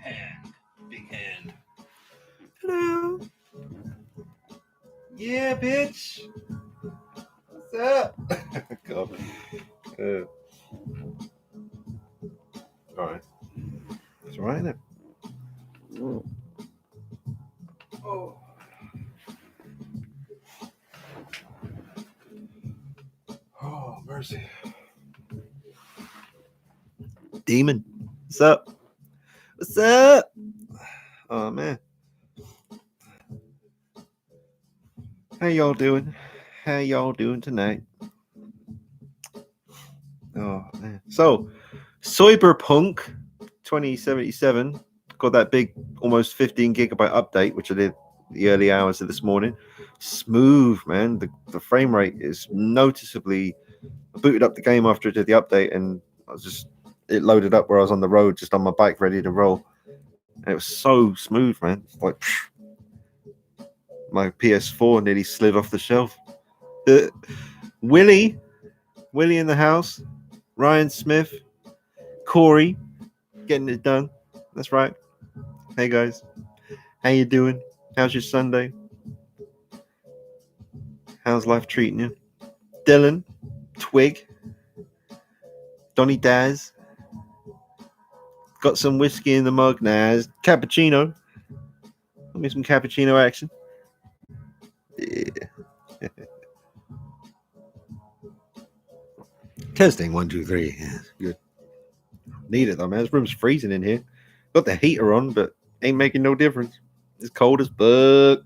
Hand. Big hand. Hello. Yeah, bitch. What's up? God. Alright. That's all right, isn't it? Oh. Oh, mercy. Demon. What's up? What's up? Oh, man. How y'all doing? How y'all doing tonight? Oh, man. So, Cyberpunk 2077 got that big, almost 15 gigabyte update, which I did the early hours of this morning. Smooth, man. The frame rate is noticeably. I booted up the game after I did the update, and it loaded up where I was on the road, just on my bike, ready to roll. And it was so smooth, man. It's like my PS4 nearly slid off the shelf. Willie in the house. Ryan Smith, Corey, getting it done. That's right. Hey guys, how you doing? How's your Sunday? How's life treating you? Dylan, Twig, Donny Daz. Got some whiskey in the mug now. Cappuccino. Give me some cappuccino action. Yeah. Testing 1, 2, 3. Yeah, good. Need it though, man. This room's freezing in here. Got the heater on, but ain't making no difference. It's cold as fuck.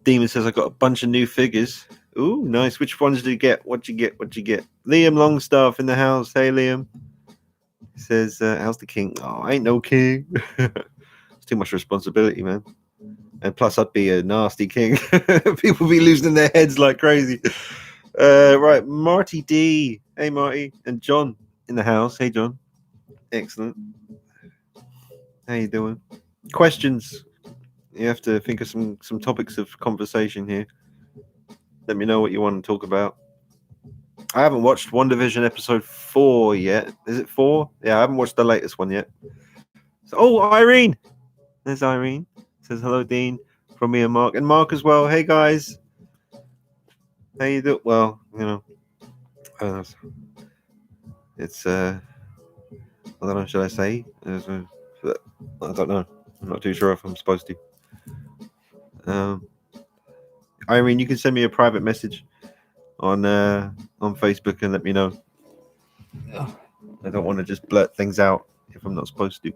Demon says I got a bunch of new figures. Ooh, nice. Which ones did you get? What'd you get? Liam Longstaff in the house. Hey, Liam. He says, how's the king? Oh, I ain't no king. It's too much responsibility, man. And plus, I'd be a nasty king. People be losing their heads like crazy. Right, Marty D. Hey, Marty. And John in the house. Hey, John. Excellent. How you doing? Questions? You have to think of some topics of conversation here. Let me know what you want to talk about. I haven't watched WandaVision episode 4 yet. Is it 4? Yeah, I haven't watched the latest one yet. So, Irene! There's Irene. Says hello, Dean, from me and Mark. And Mark as well. Hey, guys. How you doing? Well, you know, it's, I don't know, should I say? I don't know. I'm not too sure if I'm supposed to. Irene, you can send me a private message on Facebook and let me know. I don't want to just blurt things out if I'm not supposed to.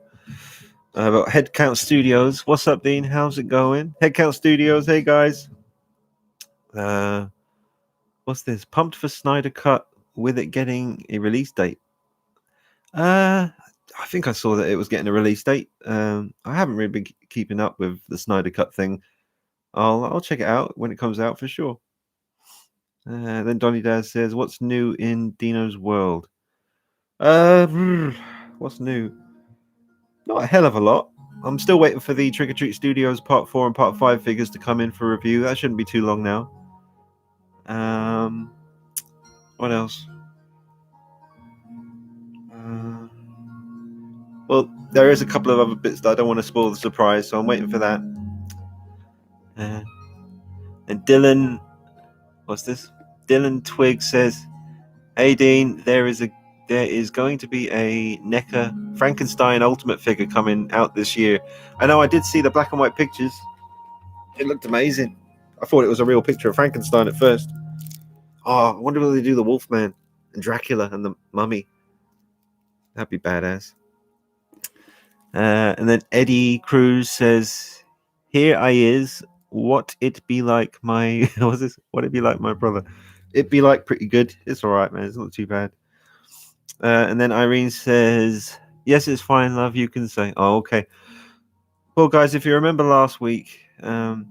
About Headcount Studios. What's up, Dean? How's it going? Headcount Studios. Hey, guys. What's this? Pumped for Snyder Cut with it getting a release date. I think I saw that it was getting a release date. I haven't really been keeping up with the Snyder Cut thing. I'll check it out when it comes out for sure. Then Donny Daz says, "What's new in Dino's world?" What's new? Not a hell of a lot. I'm still waiting for the Trick or Treat Studios Part 4 and Part 5 figures to come in for review. That shouldn't be too long now. What else? Well, there is a couple of other bits that I don't want to spoil the surprise, so I'm waiting for that. And Dylan, what's this? Dylan Twig says, "Hey Dean, there is going to be a NECA Frankenstein Ultimate figure coming out this year." I know I did see the black and white pictures. It looked amazing. I thought it was a real picture of Frankenstein at first. Oh, I wonder will they do the Wolfman and Dracula and the Mummy. That'd be badass. And then Eddie Cruz says, "Here I is. What it be like my what's this? What it be like my brother? It be like pretty good. It's all right, man. It's not too bad." And then Irene says, "Yes, it's fine, love. You can say." Oh, okay. Well, guys, if you remember last week, God,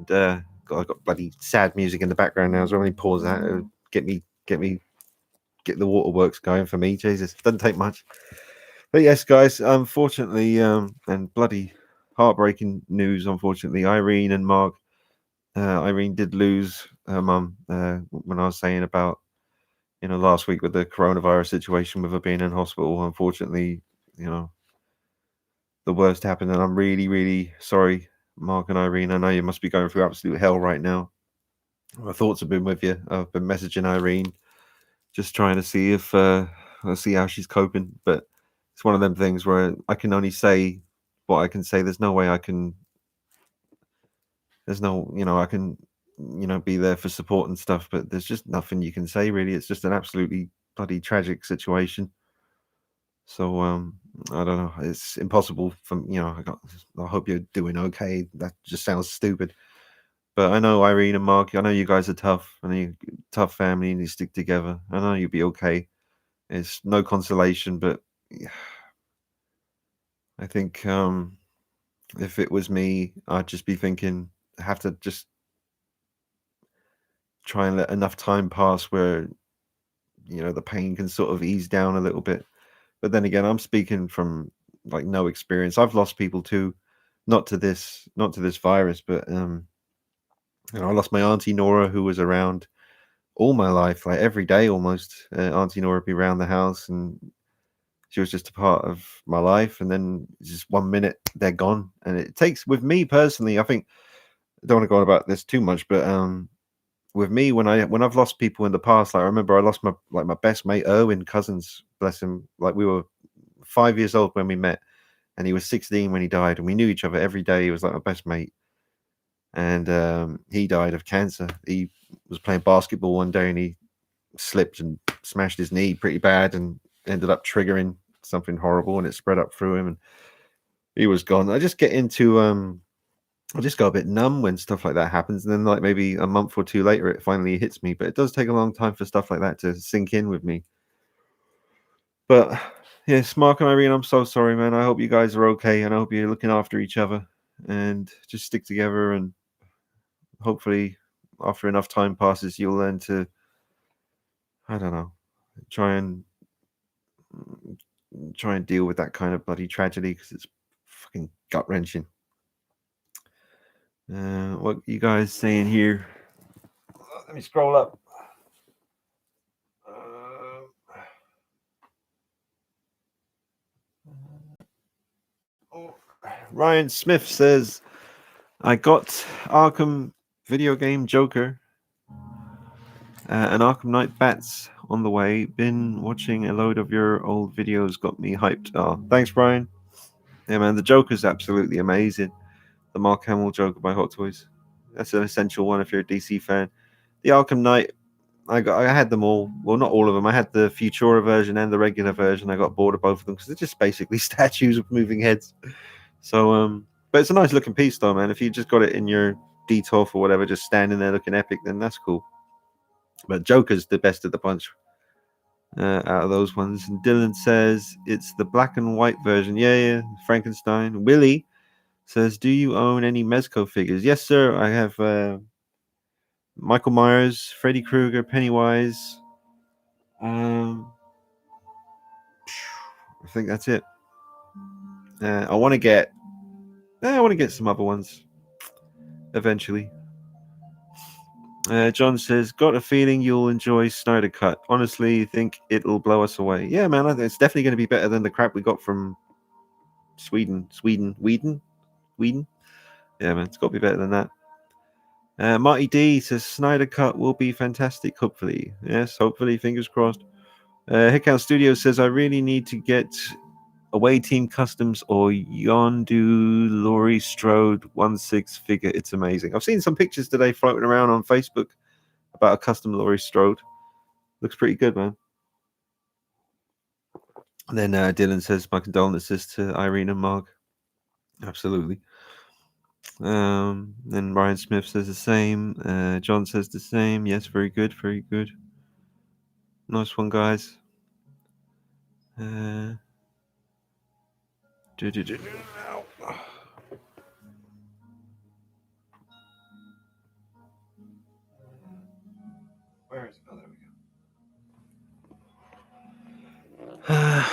I got bloody sad music in the background now. So let me pause that. It'll get the waterworks going for me. Jesus, doesn't take much. But yes, guys, unfortunately, and bloody heartbreaking news, unfortunately, Irene and Mark. Irene did lose her mum when I was saying about last week with the coronavirus situation with her being in hospital. Unfortunately, the worst happened, and I'm really, really sorry, Mark and Irene. I know you must be going through absolute hell right now. My thoughts have been with you. I've been messaging Irene, just trying to see if I'll see how she's coping. But it's one of them things where I can only say what I can say. There's no way I can. There's no, I can, be there for support and stuff. But there's just nothing you can say really. It's just an absolutely bloody tragic situation. So I don't know. It's impossible for I hope you're doing okay. That just sounds stupid. But I know Irene and Mark. I know you guys are tough. I know you tough family and you stick together. I know you'll be okay. It's no consolation, but yeah, I think if it was me, I'd just be thinking I have to just try and let enough time pass where the pain can sort of ease down a little bit. But then again, I'm speaking from like no experience. I've lost people too, not to this virus, but I lost my auntie Nora, who was around all my life, like every day almost. Auntie Nora would be around the house, and she was just a part of my life. And then just 1 minute they're gone, and it takes with me personally. I think I don't want to go on about this too much, but with me when I've lost people in the past, like I remember I lost my best mate Erwin Cousins, bless him. Like we were 5 years old when we met, and he was 16 when he died, and we knew each other every day. He was like my best mate, and he died of cancer. He was playing basketball one day and he slipped and smashed his knee pretty bad and ended up triggering something horrible, and it spread up through him, and he was gone. I just go a bit numb when stuff like that happens, and then like maybe a month or two later it finally hits me. But it does take a long time for stuff like that to sink in with me. But yes, Mark and Irene, I'm so sorry, man. I hope you guys are okay, and I hope you're looking after each other and just stick together. And hopefully, after enough time passes, you'll learn to, I don't know, try and try and deal with that kind of bloody tragedy because it's fucking gut wrenching. What you guys saying here? Let me scroll up. Ryan Smith says, I got Arkham video game Joker and Arkham Knight Bats on the way. Been watching a load of your old videos, got me hyped. Oh, thanks, Brian. Yeah, man, the Joker's absolutely amazing. The Mark Hamill Joker by Hot Toys. That's an essential one if you're a DC fan. The Arkham Knight, I had them all. Well, not all of them. I had the Futura version and the regular version. I got bored of both of them because they're just basically statues with moving heads. So, but it's a nice looking piece, though, man. If you just got it in your Detolf or whatever, just standing there looking epic, then that's cool. But Joker's the best of the bunch out of those ones. And Dylan says it's the black and white version. Yeah, Frankenstein. Willie says, do you own any Mezco figures? Yes, sir. I have Michael Myers, Freddy Krueger, Pennywise. I think that's it. I want to get some other ones eventually. John says, got a feeling you'll enjoy Snyder Cut. Honestly, think it'll blow us away. Yeah, man, it's definitely going to be better than the crap we got from Sweden. Yeah, man, it's got to be better than that. Marty D says, Snyder Cut will be fantastic, hopefully. Yes, hopefully, fingers crossed. Hickout Studios says, I really need to get Away Team Customs or Yondu Laurie Strode 1/6 figure. It's amazing. I've seen some pictures today floating around on Facebook about a custom Laurie Strode. Looks pretty good, man. And then Dylan says, my condolences to Irene and Mark. Absolutely. Then Ryan Smith says the same. John says the same. Yes, very good, very good. Nice one, guys. Where is it? Oh, there we go.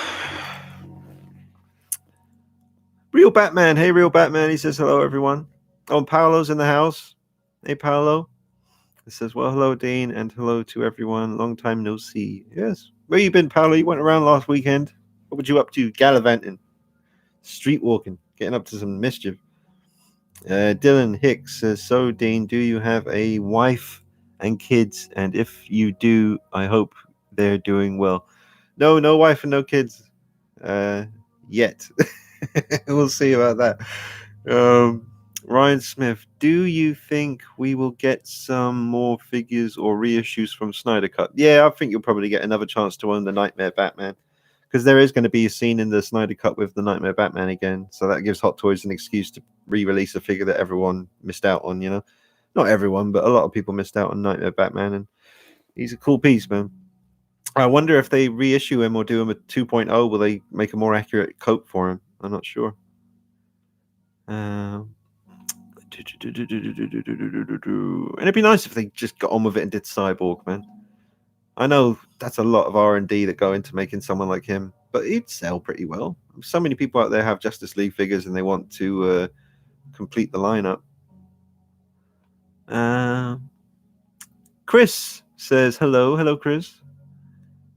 Real Batman. Hey, Real Batman. He says hello, everyone. Oh, Paolo's in the house. Hey, Paolo. It says, well, hello, Dean, and hello to everyone. Long time no see. Yes. Where you been, Paolo? You went around last weekend. What were you up to? Gallivanting, street walking, getting up to some mischief. Dylan Hicks says, so, Dean, do you have a wife and kids? And if you do, I hope they're doing well. No, no wife and no kids yet. We'll see about that. Ryan Smith, do you think we will get some more figures or reissues from Snyder Cut? Yeah, I think you'll probably get another chance to own the Nightmare Batman, because there is going to be a scene in the Snyder Cut with the Nightmare Batman again. So that gives Hot Toys an excuse to re-release a figure that everyone missed out on. Not everyone, but a lot of people missed out on Nightmare Batman, and he's a cool piece, man. I wonder if they reissue him or do him a 2.0. Will they make a more accurate coat for him? I'm not sure. And it'd be nice if they just got on with it and did Cyborg, man. I know that's a lot of R&D that go into making someone like him, but he'd sell pretty well. So many people out there have Justice League figures and they want to complete the lineup. Chris says, hello, Chris.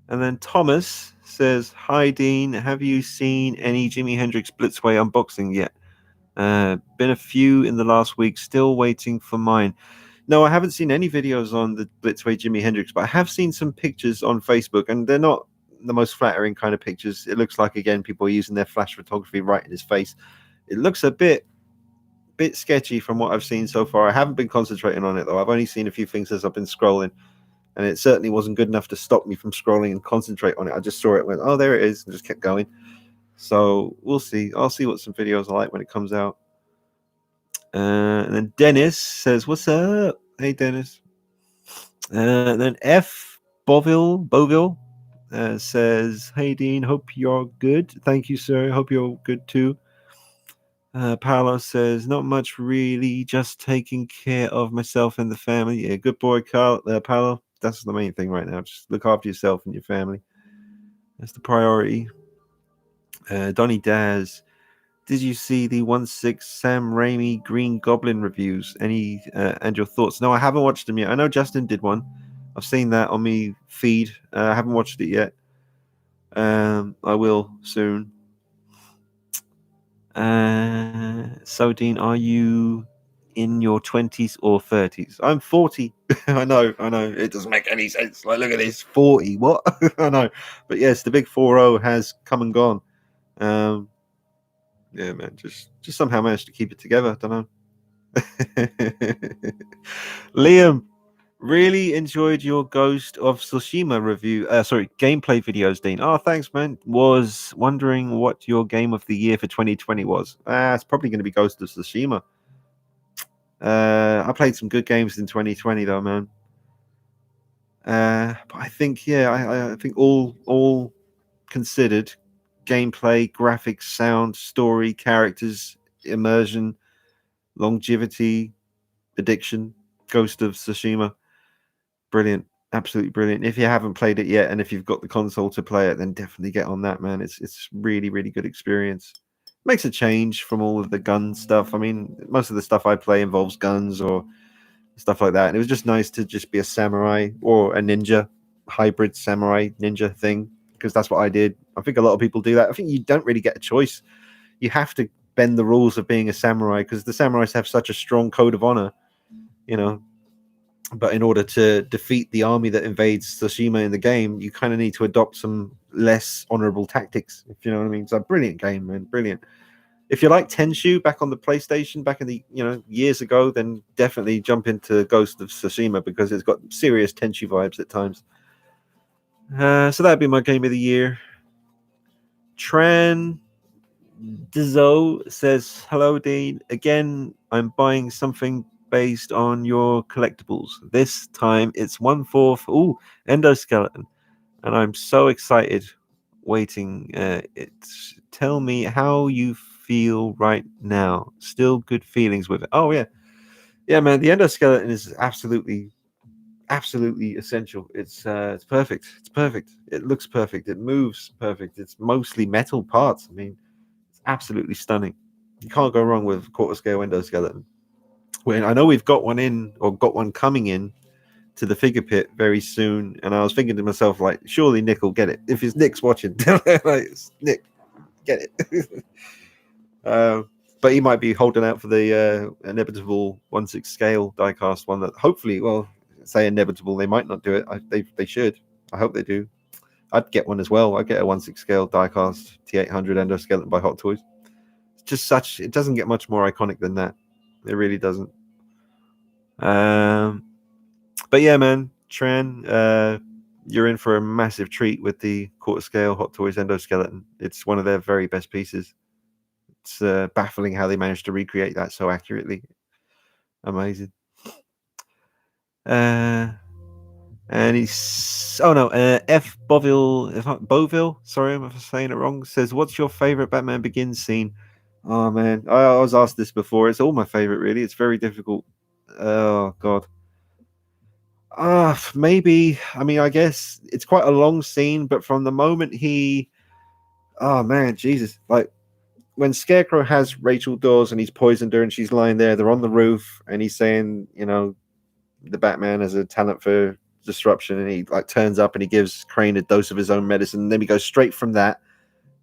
And then Thomas says, hi, Dean. Have you seen any Jimi Hendrix Blitzway unboxing yet? Been a few in the last week, still waiting for mine. No, I haven't seen any videos on the Blitzway Jimi Hendrix, but I have seen some pictures on Facebook, and they're not the most flattering kind of pictures. It looks like, again, people are using their flash photography right in his face. It looks a bit sketchy from what I've seen so far. I haven't been concentrating on it, though. I've only seen a few things as I've been scrolling, and it certainly wasn't good enough to stop me from scrolling and concentrate on it. I just saw it, went, oh, there it is, and just kept going. So we'll see. I'll see what some videos are like when it comes out. And then Dennis says, what's up? Hey, Dennis. And then F. Boville says, hey, Dean, hope you're good. Thank you, sir. Hope you're good, too. Paolo says, not much, really. Just taking care of myself and the family. Yeah, good boy, Paolo. That's the main thing right now. Just look after yourself and your family. That's the priority. Donnie Daz, did you see the 1/6 Sam Raimi Green Goblin reviews? Any and your thoughts? No, I haven't watched them yet. I know Justin did one. I've seen that on me feed. I haven't watched it yet. I will soon. So, Dean, are you in your 20s or 30s? I'm 40. I know. It doesn't make any sense. Like, look at this, 40. What? I know. But yes, the big 40 has come and gone. Yeah, man, just somehow managed to keep it together. I don't know. Liam, really enjoyed your Ghost of Tsushima review. Gameplay videos, Dean. Oh, thanks, man. Was wondering what your game of the year for 2020 was. It's probably going to be Ghost of Tsushima. I played some good games in 2020, though, man. But I think, I think all considered, gameplay, graphics, sound, story, characters, immersion, longevity, addiction, Ghost of Tsushima, brilliant, absolutely brilliant. If you haven't played it yet, and if you've got the console to play it, then definitely get on that, man. It's really, really good experience. Makes a change from all of the gun stuff. I mean, most of the stuff I play involves guns or stuff like that, and it was just nice to just be a samurai or a ninja, hybrid samurai ninja thing, because that's what I did. I think a lot of people do that. I think you don't really get a choice. You have to bend the rules of being a samurai, because the samurais have such a strong code of honor, but in order to defeat the army that invades Tsushima in the game, you kind of need to adopt some less honorable tactics, if you know what I mean. It's a brilliant game, man. Brilliant. If you like Tenchu back on the PlayStation back in the years ago, then definitely jump into Ghost of Tsushima, because it's got serious Tenchu vibes at times. So that'd be my game of the year. Tran Dizo says, hello, Dean. Again, I'm buying something based on your collectibles. This time it's 1/4 endoskeleton, and I'm so excited waiting. Tell me how you feel right now. Still good feelings with it. Oh yeah, man. The endoskeleton is absolutely essential. It's perfect. It's perfect. It looks perfect. It moves perfect. It's mostly metal parts. I mean, it's absolutely stunning. You can't go wrong with quarter scale endoskeleton. When I know we've got one in, or got one coming in, to the figure pit very soon, and I was thinking to myself, like, surely Nick will get it. If it's Nick's watching, like, Nick, get it. But he might be holding out for the inevitable 1/6 scale diecast one that hopefully, well, say inevitable, they might not do it. They should. I hope they do. I'd get one as well. I'd get a 1/6 scale diecast T800 endoskeleton by Hot Toys. It's just such, it doesn't get much more iconic than that. It really doesn't. But yeah, man, Tran, you're in for a massive treat with the quarter scale Hot Toys endoskeleton. It's one of their very best pieces. It's baffling how they managed to recreate that so accurately. Amazing. And he's F Boville, sorry if I'm saying it wrong, says, what's your favorite Batman Begins scene? Oh man, I was asked this before. It's all my favorite, really. It's very difficult. Oh god. Maybe, I mean, I guess it's quite a long scene, but from the moment oh man, Jesus, like when Scarecrow has Rachel Dawes and he's poisoned her and she's lying there, they're on the roof and he's saying, the Batman has a talent for disruption, and he like turns up and he gives Crane a dose of his own medicine, and then we go straight from that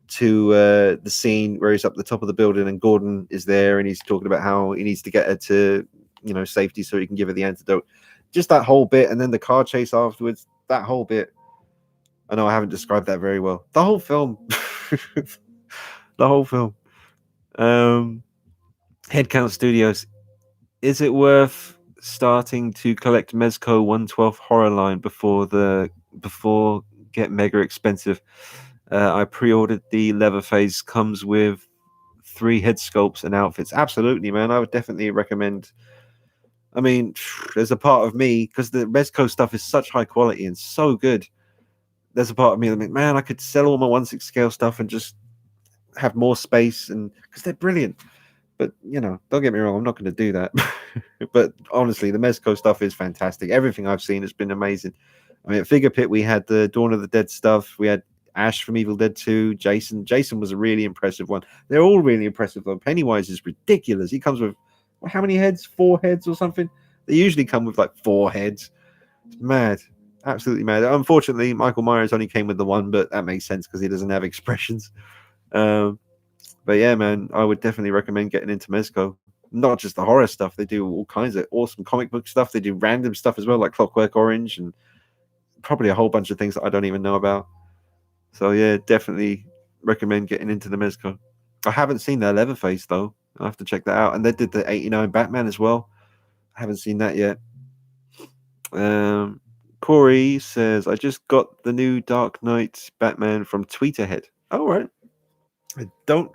to the scene where he's up the top of the building and Gordon is there and he's talking about how he needs to get her to safety so he can give her the antidote. Just that whole bit, and then the car chase afterwards, that whole bit. I know I haven't described that very well. The whole film. The whole film. Headcount Studios, is it worth starting to collect Mezco 112 horror line before get mega expensive? I pre-ordered the Leatherface, comes with 3 head sculpts and outfits. Absolutely, man. I would definitely recommend. I mean, there's a part of me, because the Mezco stuff is such high quality and so good. There's a part of me that, man, I could sell all my 1/6 scale stuff and just have more space, and because they're brilliant. But don't get me wrong, I'm not going to do that. But honestly, the Mezco stuff is fantastic. Everything I've seen has been amazing. I mean, at Figure Pit, we had the Dawn of the Dead stuff. We had Ash from Evil Dead 2. Jason was a really impressive one. They're all really impressive, though. Pennywise is ridiculous. He comes with how many heads? 4 heads or something? They usually come with like 4 heads. It's mad. Absolutely mad. Unfortunately, Michael Myers only came with the 1, but that makes sense because he doesn't have expressions. But yeah, man, I would definitely recommend getting into Mezco. Not just the horror stuff. They do all kinds of awesome comic book stuff. They do random stuff as well, like Clockwork Orange, and probably a whole bunch of things that I don't even know about. So yeah, definitely recommend getting into the Mezco. I haven't seen their Leatherface, though. I'll have to check that out. And they did the 89 Batman as well. I haven't seen that yet. Corey says, I just got the new Dark Knight Batman from Tweeterhead. Oh, right. I don't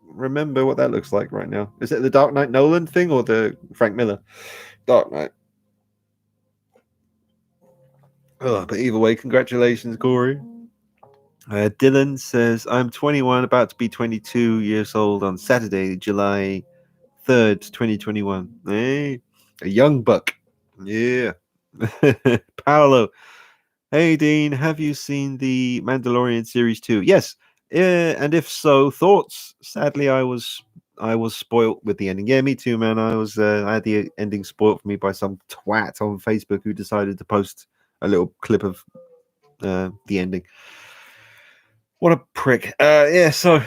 remember what that looks like right now. Is it the Dark Knight Nolan thing or the Frank Miller Dark Knight? Oh, but either way, congratulations, Corey. Dylan says, I'm 21, about to be 22 years old on Saturday, July 3rd, 2021. Hey, a young buck. Yeah. Paolo. Hey, Dean, have you seen the Mandalorian Series 2? Yes. And if so, thoughts? Sadly, I was spoilt with the ending. Yeah, me too, man. I had the ending spoilt for me by some twat on Facebook who decided to post a little clip of the ending. What a prick. Yeah, so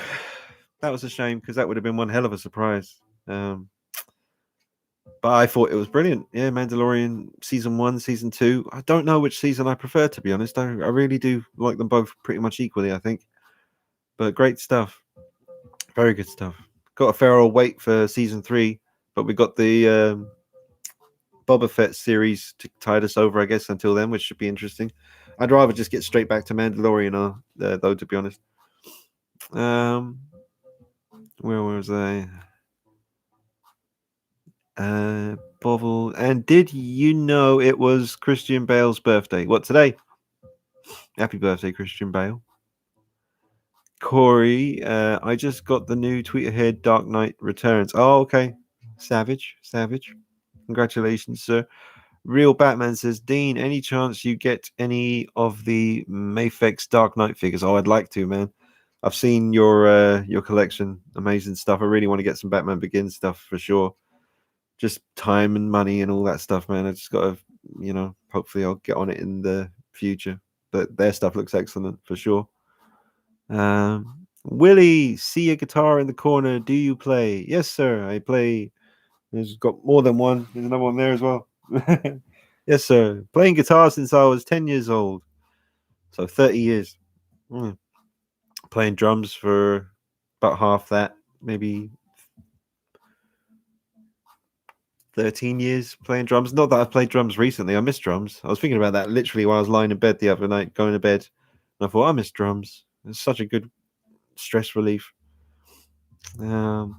that was a shame because that would have been one hell of a surprise. But I thought it was brilliant. Yeah, Mandalorian season 1, season 2. I don't know which season I prefer, to be honest. I really do like them both pretty much equally, I think. But great stuff. Very good stuff. Got a fair old wait for season 3, but we got the Boba Fett series to tide us over, I guess, until then, which should be interesting. I'd rather just get straight back to Mandalorian, though, to be honest. Where was I? Bovel. And did you know it was Christian Bale's birthday? What, today? Happy birthday, Christian Bale. Corey, I just got the new Tweeterhead Dark Knight Returns. Oh, okay. Savage. Congratulations, sir. Real Batman says, Dean, any chance you get any of the Mafex Dark Knight figures? Oh, I'd like to, man. I've seen your collection. Amazing stuff. I really want to get some Batman Begins stuff for sure. Just time and money and all that stuff, man. I just got to hopefully I'll get on it in the future. But their stuff looks excellent for sure. Willie, see a guitar in the corner. Do you play? Yes, sir. I play. There's got more than one. There's another one there as well. Yes, sir. Playing guitar since I was 10 years old. So 30 years. Playing drums for about half that. Maybe 13 years playing drums. Not that I've played drums recently. I miss drums. I was thinking about that literally while I was lying in bed the other night, going to bed. And I thought, I miss drums. It's such a good stress relief. Ryan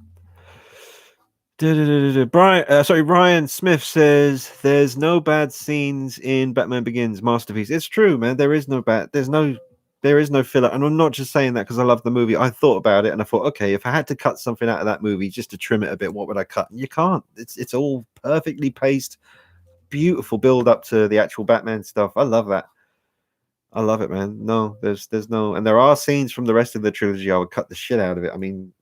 Smith says there's no bad scenes in Batman Begins masterpiece. It's true, man. There is no filler, and I'm not just saying that because I love the movie. I thought about it and I thought, okay, if I had to cut something out of that movie just to trim it a bit, what would I cut? And you can't. It's all perfectly paced, beautiful build up to the actual Batman stuff. I love that. I love it, man. No, there's no, and there are scenes from the rest of the trilogy I would cut the shit out of it. I mean,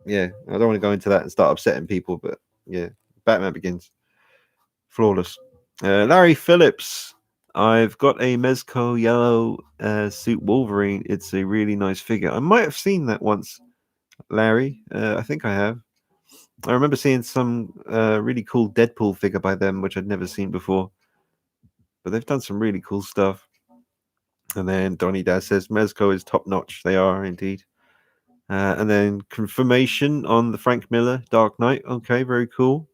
yeah, I don't want to go into that and start upsetting people, but yeah, Batman Begins, flawless. Larry Phillips, I've got a Mezco yellow suit Wolverine. It's a really nice figure. I might have seen that once, Larry. I think I have. I remember seeing some really cool Deadpool figure by them, which I'd never seen before. But they've done some really cool stuff. And then Donny Dad says Mezco is top notch. They are indeed. And then confirmation on the Frank Miller Dark Knight. Okay, very cool.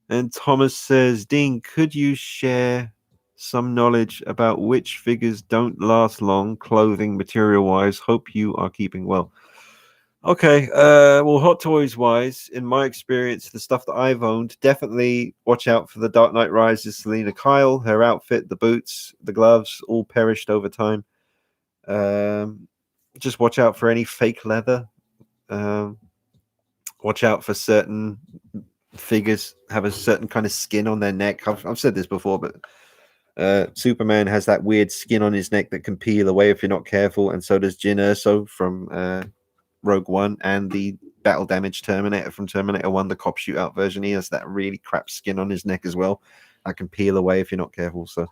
And Thomas says, Dean, could you share some knowledge about which figures don't last long, clothing material wise? Hope you are keeping well. Okay, well, Hot Toys wise, in my experience, the stuff that I've owned, definitely watch out for the Dark Knight Rises Selena Kyle. Her outfit, the boots, the gloves, all perished over time. Just watch out for any fake leather. Watch out for certain figures have a certain kind of skin on their neck. I've said this before, but Superman has that weird skin on his neck that can peel away if you're not careful, and so does Jyn Erso from Rogue One, and the battle damage Terminator from Terminator 1, the cop shootout version. He has that really crap skin on his neck as well that can peel away if you're not careful. So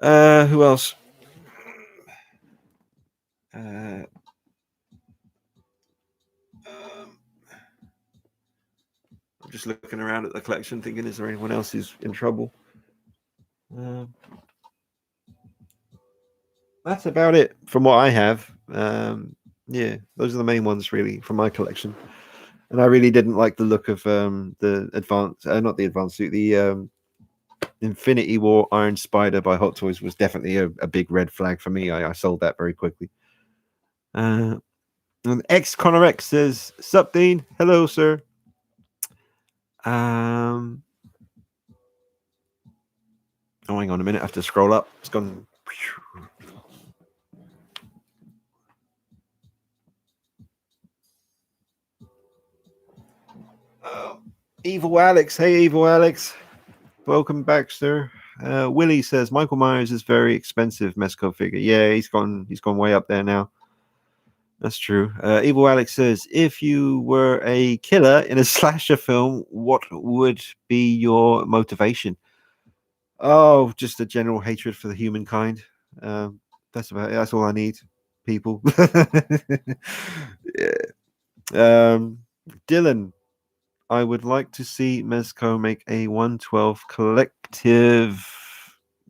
who else? I'm just looking around at the collection thinking, is there anyone else who's in trouble? That's about it from what I have. Yeah, those are the main ones really from my collection. And I really didn't like the look of the advanced, not the advanced suit, the Infinity War Iron Spider by Hot Toys was definitely a big red flag for me. I sold that very quickly. And X Connor X says, "Sup, Dean? Hello, sir." Oh, hang on a minute. I have to scroll up. It's gone. Evil Alex. Hey, Evil Alex. Welcome back, sir. Willie says Michael Myers is very expensive Mezco figure. Yeah, he's gone way up there now. That's true. Evil Alex says, if you were a killer in a slasher film, what would be your motivation? Oh, just a general hatred for the humankind. That's about it. That's all I need. People. Yeah. Dylan, I would like to see Mezco make a 112 collective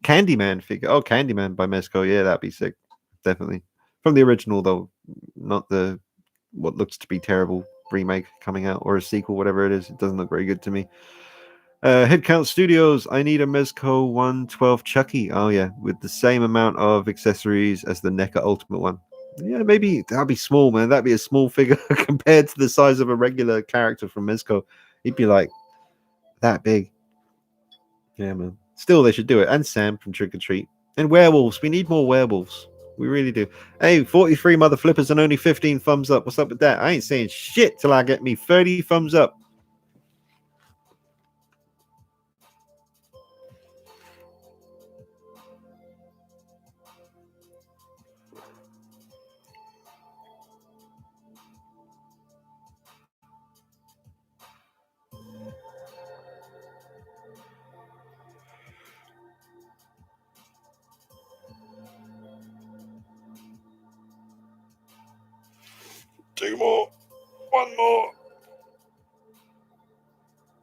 Candyman figure. Oh, Candyman by Mezco. Yeah, that'd be sick. Definitely. From the original, though, not the what looks to be terrible remake coming out or a sequel, whatever it is. It doesn't look very good to me. Headcount Studios, I need a Mezco 112 Chucky. Oh, yeah, with the same amount of accessories as the NECA Ultimate one. Yeah, maybe that'd be small, man. That'd be a small figure compared to the size of a regular character from Mezco. He'd be like that big. Yeah, man. Still, they should do it. And Sam from Trick or Treat. And werewolves. We need more werewolves. We really do. Hey, 43 mother flippers and only 15 thumbs up. What's up with that? I ain't saying shit till I get me 30 thumbs up. 2 more. 1 more.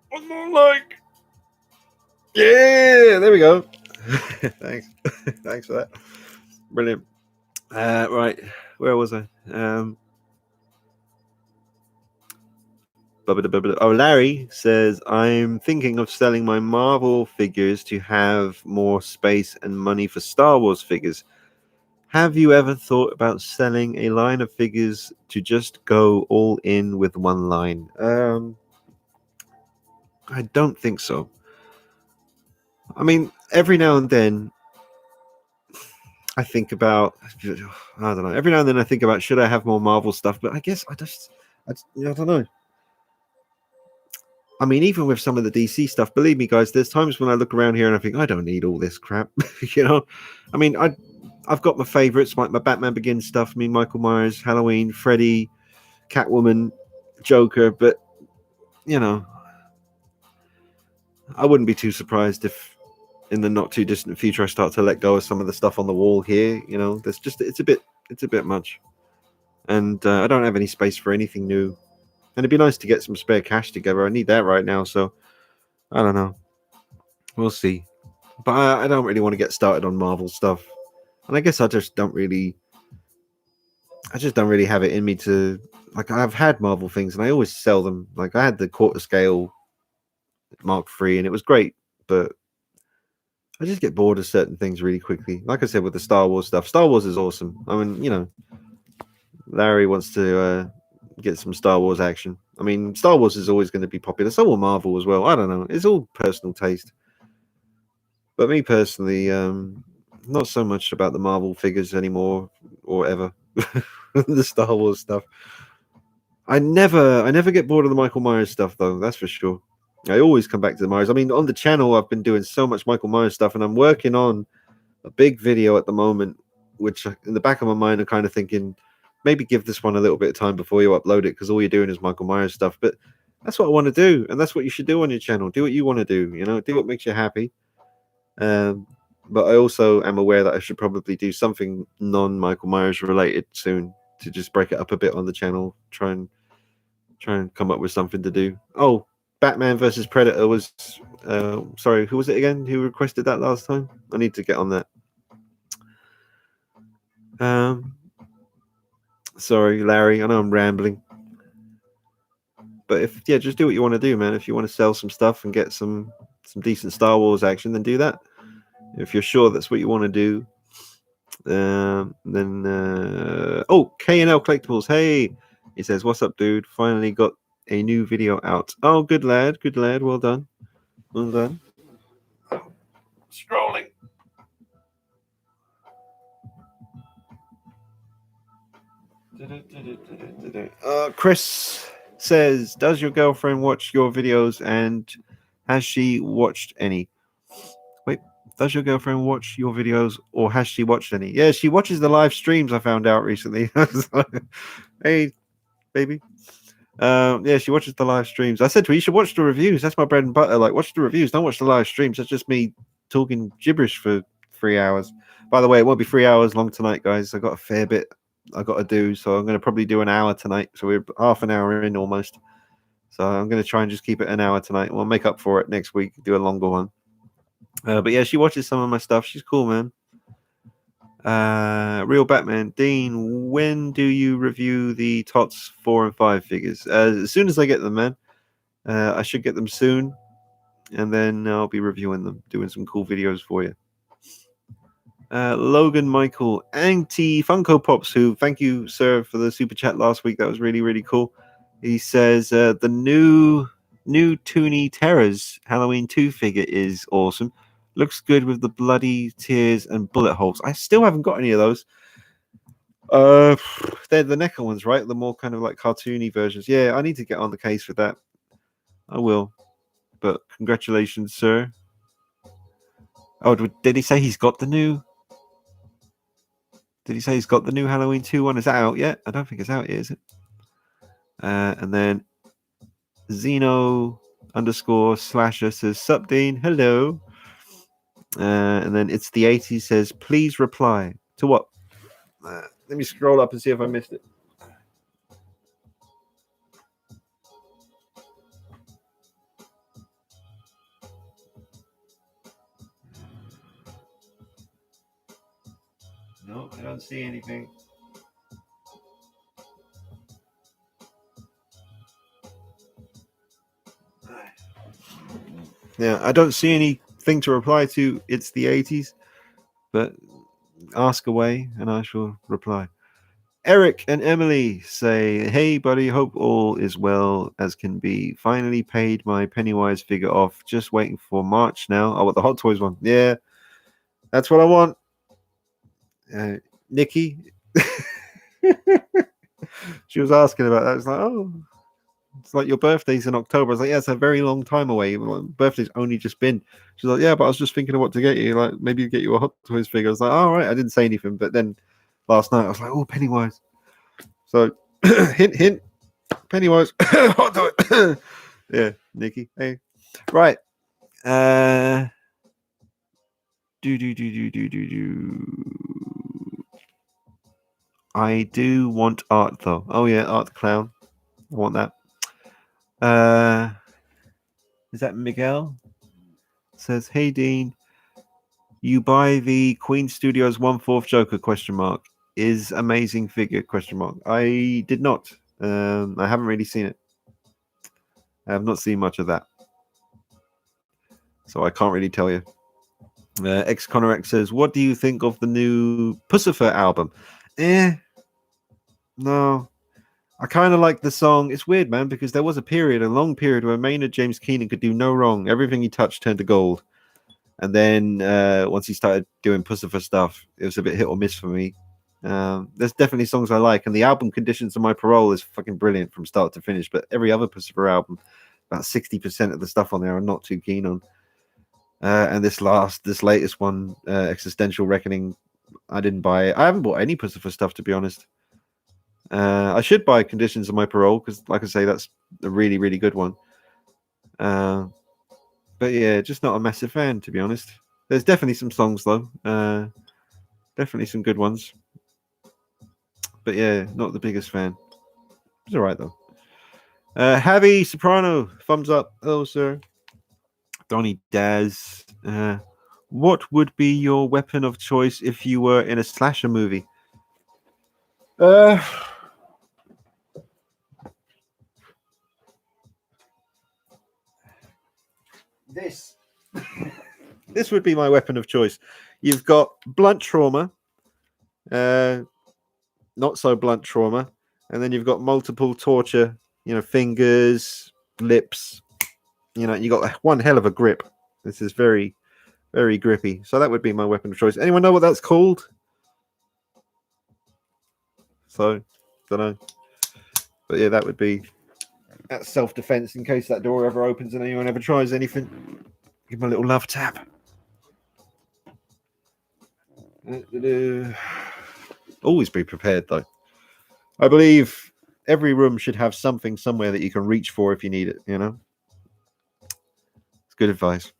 1 more like. Yeah, there we go. Thanks. Thanks for that. Brilliant. Right, where was I? Oh, Larry says, I'm thinking of selling my Marvel figures to have more space and money for Star Wars figures. Have you ever thought about selling a line of figures to just go all in with one line? I don't think so. I mean, every now and then I think about, I don't know, every now and then I think about, should I have more Marvel stuff? But I guess I don't know. I mean, even with some of the DC stuff, believe me, guys, there's times when I look around here and I think, I don't need all this crap. You know, I mean, I've got my favorites, like my Batman Begins stuff, Michael Myers, Halloween, Freddy, Catwoman, Joker, but, you know, I wouldn't be too surprised if in the not too distant future I start to let go of some of the stuff on the wall here. You know, there's just, it's a bit much. And I don't have any space for anything new. And it'd be nice to get some spare cash together. I need that right now, so I don't know. We'll see. But I don't really want to get started on Marvel stuff. And I guess I just don't really have it in me to, like, I've had Marvel things and I always sell them. Like, I had the quarter scale Mark III and it was great, but I just get bored of certain things really quickly. Like I said, with the Star Wars stuff, Star Wars is awesome. I mean, you know, Larry wants to get some Star Wars action. I mean, Star Wars is always going to be popular. So will Marvel as well. I don't know. It's all personal taste. But me personally, not so much about the Marvel figures anymore or ever. The Star Wars stuff. I never get bored of the Michael Myers stuff though, that's for sure. I always come back to the Myers. I mean, on the channel I've been doing so much Michael Myers stuff and I'm working on a big video at the moment, which in the back of my mind I'm kind of thinking maybe give this one a little bit of time before you upload it because all you're doing is Michael Myers stuff. But that's what I want to do, and that's what you should do on your channel. Do what you want to do, you know, do what makes you happy. But I also am aware that I should probably do something non-Michael Myers related soon to just break it up a bit on the channel. Try and come up with something to do. Oh, Batman versus Predator was sorry, who was it again? Who requested that last time? I need to get on that. Sorry, Larry. I know I'm rambling, but just do what you want to do, man. If you want to sell some stuff and get some decent Star Wars action, then do that. If you're sure that's what you want to do, then K&L Collectibles. Hey, he says, "What's up, dude? Finally got a new video out. Oh, good lad, good lad. Well done, well done." Scrolling. Chris says, "Does your girlfriend watch your videos and has she watched any?" Wait, does your girlfriend watch your videos or has she watched any? Yeah, she watches the live streams. I found out recently. Hey, baby. Yeah, she watches the live streams. I said to her, you should watch the reviews. That's my bread and butter. Like, watch the reviews. Don't watch the live streams. That's just me talking gibberish for 3 hours. By the way, it won't be 3 hours long tonight, guys. I got a fair bit I got to do, so I'm going to probably do an hour tonight. So we're half an hour in almost. So I'm going to try and just keep it an hour tonight. We'll make up for it next week. Do a longer one. But yeah, she watches some of my stuff. She's cool, man. Real Batman. Dean, when do you review the TOTS 4 and 5 figures? As soon as I get them, man. I should get them soon. And then I'll be reviewing them, doing some cool videos for you. Logan Michael, Anti Funko Pops, who, thank you, sir, for the super chat last week. That was really, really cool. He says the new Toonie Terrors Halloween 2 figure is awesome. Looks good with the bloody tears and bullet holes. I still haven't got any of those. They're the NECA ones, right? The more kind of like cartoony versions. Yeah, I need to get on the case for that. I will. But congratulations, sir. Oh, did he say he's got the new? Did he say he's got the new Halloween 2 one? Is that out yet? I don't think it's out yet, is it? And then Zeno _slasher says, Sup, Dean? Hello. And then it's the 80s says, please reply to what? Let me scroll up and see if I missed it. No, I don't see anything. Yeah, I don't see anything to reply to. It's the 80s, but ask away and I shall reply. Eric and Emily say, "Hey, buddy, hope all is well as can be. Finally paid my Pennywise figure off. Just waiting for March now. I want the Hot Toys one. Yeah, that's what I want." Nikki, she was asking about that. It's like, oh, it's like your birthday's in October. I was like, yeah, it's a very long time away. Birthday's only just been. She's like, yeah, but I was just thinking of what to get you. Like, maybe get you a Hot Toys figure. I was like, all right. I didn't say anything, but then last night I was like, oh, Pennywise. So, hint, hint, Pennywise. Hot Toys. Yeah, Nikki. Hey, right. I do want Art though. Oh yeah, Art the Clown. I want that. Is that Miguel? Says, hey Dean, you buy the Queen Studios 1/4 Joker ? Is amazing figure ? I did not. I haven't really seen it. I have not seen much of that, so I can't really tell you. X Conorex says, what do you think of the new Pussifer album? No. I kind of like the song. It's weird, man, because there was a long period where Maynard James Keenan could do no wrong. Everything he touched turned to gold. And then once he started doing Pussifer stuff, it was a bit hit or miss for me. There's definitely songs I like, and the album Conditions of My Parole is fucking brilliant from start to finish. But every other Pussifer album, about 60% of the stuff on there, I'm not too keen on. And this latest one, Existential Reckoning, I didn't buy it. I haven't bought any Pussifer stuff, to be honest. I should buy Conditions of My Parole because, like I say, that's a really, really good one. But yeah, just not a massive fan, to be honest. There's definitely some songs though, definitely some good ones. But yeah, not the biggest fan. It's all right though. Javi Soprano, thumbs up. Hello, sir. Donny Daz. What would be your weapon of choice if you were in a slasher movie? This. This would be my weapon of choice. You've got blunt trauma, not so blunt trauma, and then you've got multiple torture. Fingers, lips. You got one hell of a grip. This is very, very grippy. So that would be my weapon of choice. Anyone know what that's called? So, don't know. But yeah, that would be at self-defense in case that door ever opens and anyone ever tries anything. Give them a little love tap. Always be prepared, though. I believe every room should have something somewhere that you can reach for if you need it. It's good advice.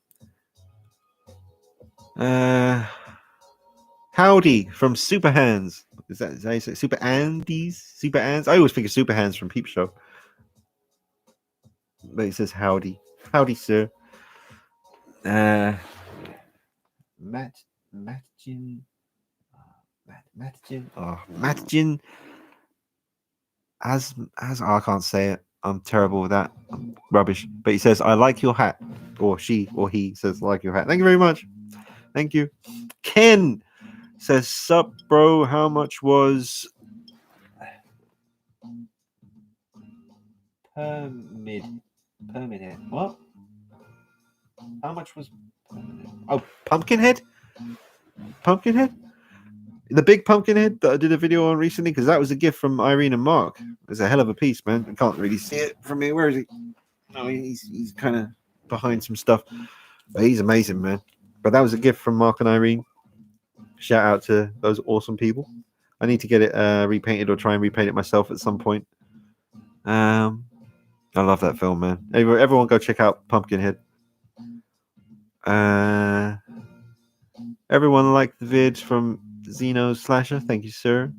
Howdy from Super Hands. Is that how you say Super Andes? Super Hands? I always think of Super Hands from Peep Show. But he says howdy. Howdy, sir. Matjin. Matjin. As I can't say it. I'm terrible with that. I'm rubbish. But he says, I like your hat. Or she or he says, I like your hat. Thank you very much. Thank you. Ken says, sup, bro. How much was Permit? What? How much was Pumpkinhead? Pumpkinhead? The big Pumpkinhead that I did a video on recently, because that was a gift from Irene and Mark. It's a hell of a piece, man. I can't really see it from here. Where is he? Oh, he's kind of behind some stuff. But he's amazing, man. But that was a gift from Mark and Irene. Shout out to those awesome people. I need to get it repainted or try and repaint it myself at some point. I love that film, man. Everyone go check out Pumpkinhead. Everyone liked the vid from Xeno Slasher. Thank you, sir.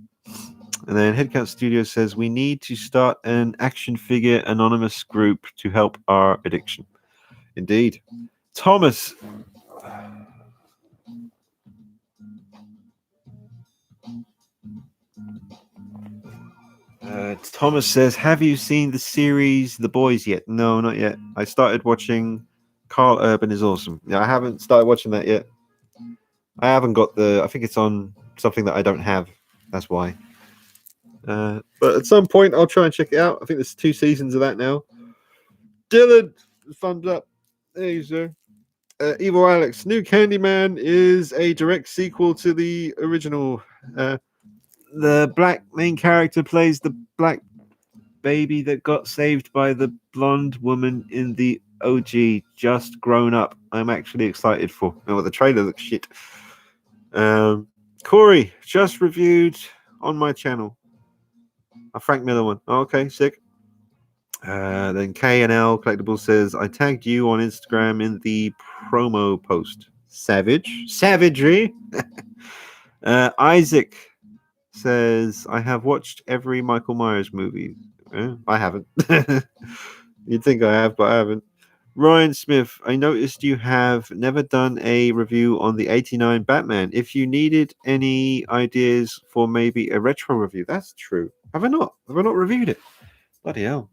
And then Headcount Studios says, we need to start an action figure anonymous group to help our addiction. Indeed. Thomas. Thomas says, "Have you seen the series The Boys yet?" No, not yet. I started watching Carl Urban is Awesome. Yeah, I haven't started watching that yet. I haven't got the. I think it's on something that I don't have. That's why. But at some point, I'll try and check it out. I think there's 2 seasons of that now. Dylan, thumbs up. There you go. Evil Alex, New Candyman is a direct sequel to the original. The black main character plays the black baby that got saved by the blonde woman in the OG, just grown up. I'm actually excited for. Oh, the trailer looks shit. Corey just reviewed on my channel a Frank Miller one. Oh, okay, sick. Then K&L Collectible says, I tagged you on Instagram in the promo post. Savagery. Isaac says, I have watched every Michael Myers movie. I haven't. You'd think I have, but I haven't. Ryan Smith, I noticed you have never done a review on the 89 Batman. If you needed any ideas for maybe a retro review, that's true. Have I not? Have I not reviewed it? Bloody hell.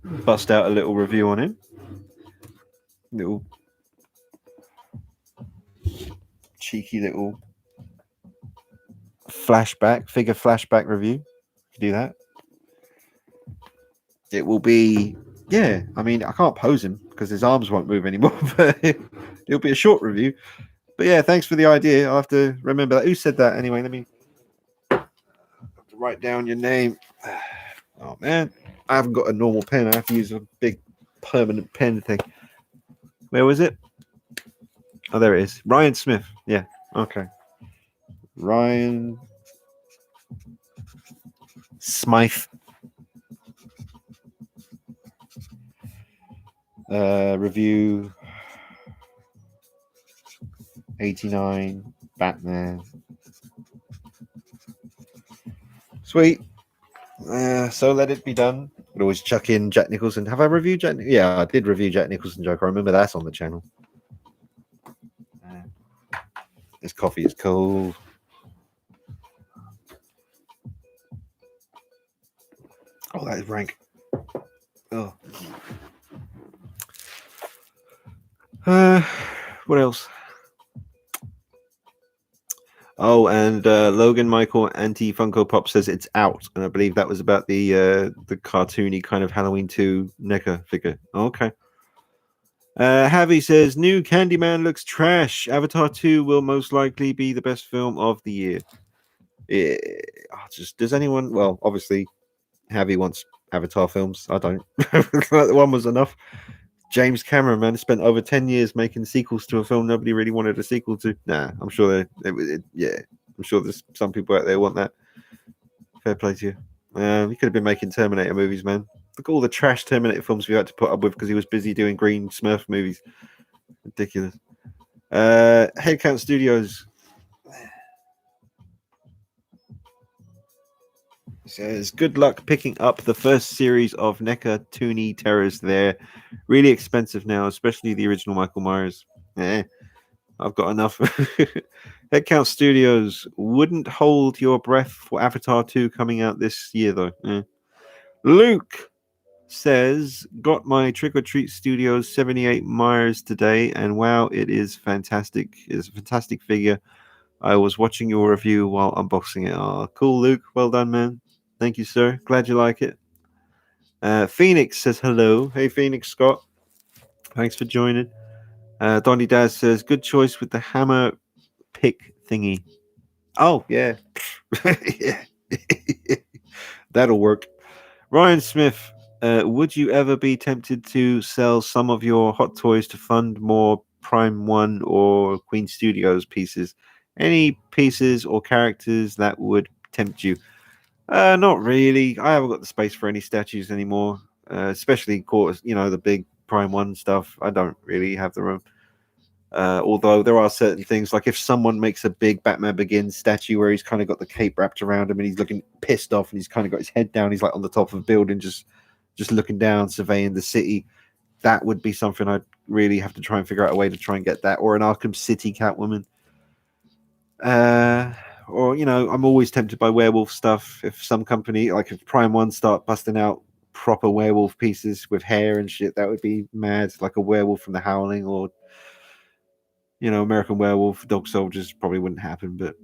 Bust out a little review on him. Little cheeky little figure flashback review. Do that. It will be, yeah. I mean, I can't pose him because his arms won't move anymore. But it'll be a short review. But yeah, thanks for the idea. I'll have to remember that. Who said that anyway? Let me write down your name. Oh man, I haven't got a normal pen. I have to use a big permanent pen thing. Where was it? Oh, there it is. Ryan Smith. Yeah. Okay. Ryan Smythe. Review 89 Batman. Sweet. So let it be done. Could always chuck in Jack Nicholson. Have I reviewed Jack? Yeah, I did review Jack Nicholson Joker. I remember that's on the channel. This coffee is cold. Oh, that is rank. Oh. What else? Oh, and Logan Michael Anti Funko Pop says it's out, and I believe that was about the cartoony kind of Halloween 2 NECA figure. Okay. Javi says new Candyman looks trash. Avatar 2 will most likely be the best film of the year. Does anyone? Well, obviously, Javi wants Avatar films. I don't. The one was enough. James Cameron, man, spent over 10 years making sequels to a film nobody really wanted a sequel to. Nah, I'm sure I'm sure there's some people out there want that. Fair play to you. He could have been making Terminator movies, man. Look at all the trash Terminator films we had to put up with because he was busy doing green Smurf movies. Ridiculous. Headcount Studios says, good luck picking up the first series of NECA Toony Terrors there. Really expensive now, especially the original Michael Myers. I've got enough. Headcount Studios wouldn't hold your breath for Avatar 2 coming out this year, though. Luke says, got my Trick or Treat Studios 78 Myers today, and wow, it is fantastic. It's a fantastic figure. I was watching your review while unboxing it. Oh, cool, Luke. Well done, man. Thank you, sir. Glad you like it. Phoenix says hello. Hey, Phoenix Scott. Thanks for joining. Donny Daz says, good choice with the hammer pick thingy. Oh, yeah. Yeah. That'll work. Ryan Smith, would you ever be tempted to sell some of your Hot Toys to fund more Prime 1 or Queen Studios pieces? Any pieces or characters that would tempt you? Not really. I haven't got the space for any statues anymore, especially, the big Prime 1 stuff. I don't really have the room. Although there are certain things, like if someone makes a big Batman Begins statue where he's kind of got the cape wrapped around him and he's looking pissed off and he's kind of got his head down, he's like on the top of a building, just looking down, surveying the city. that would be something I'd really have to try and figure out a way to try and get that, or an Arkham City Catwoman. Or I'm always tempted by werewolf stuff. If some company, like if Prime One, start busting out proper werewolf pieces with hair and shit, that would be mad. Like a werewolf from The Howling, or American Werewolf, Dog Soldiers probably wouldn't happen, but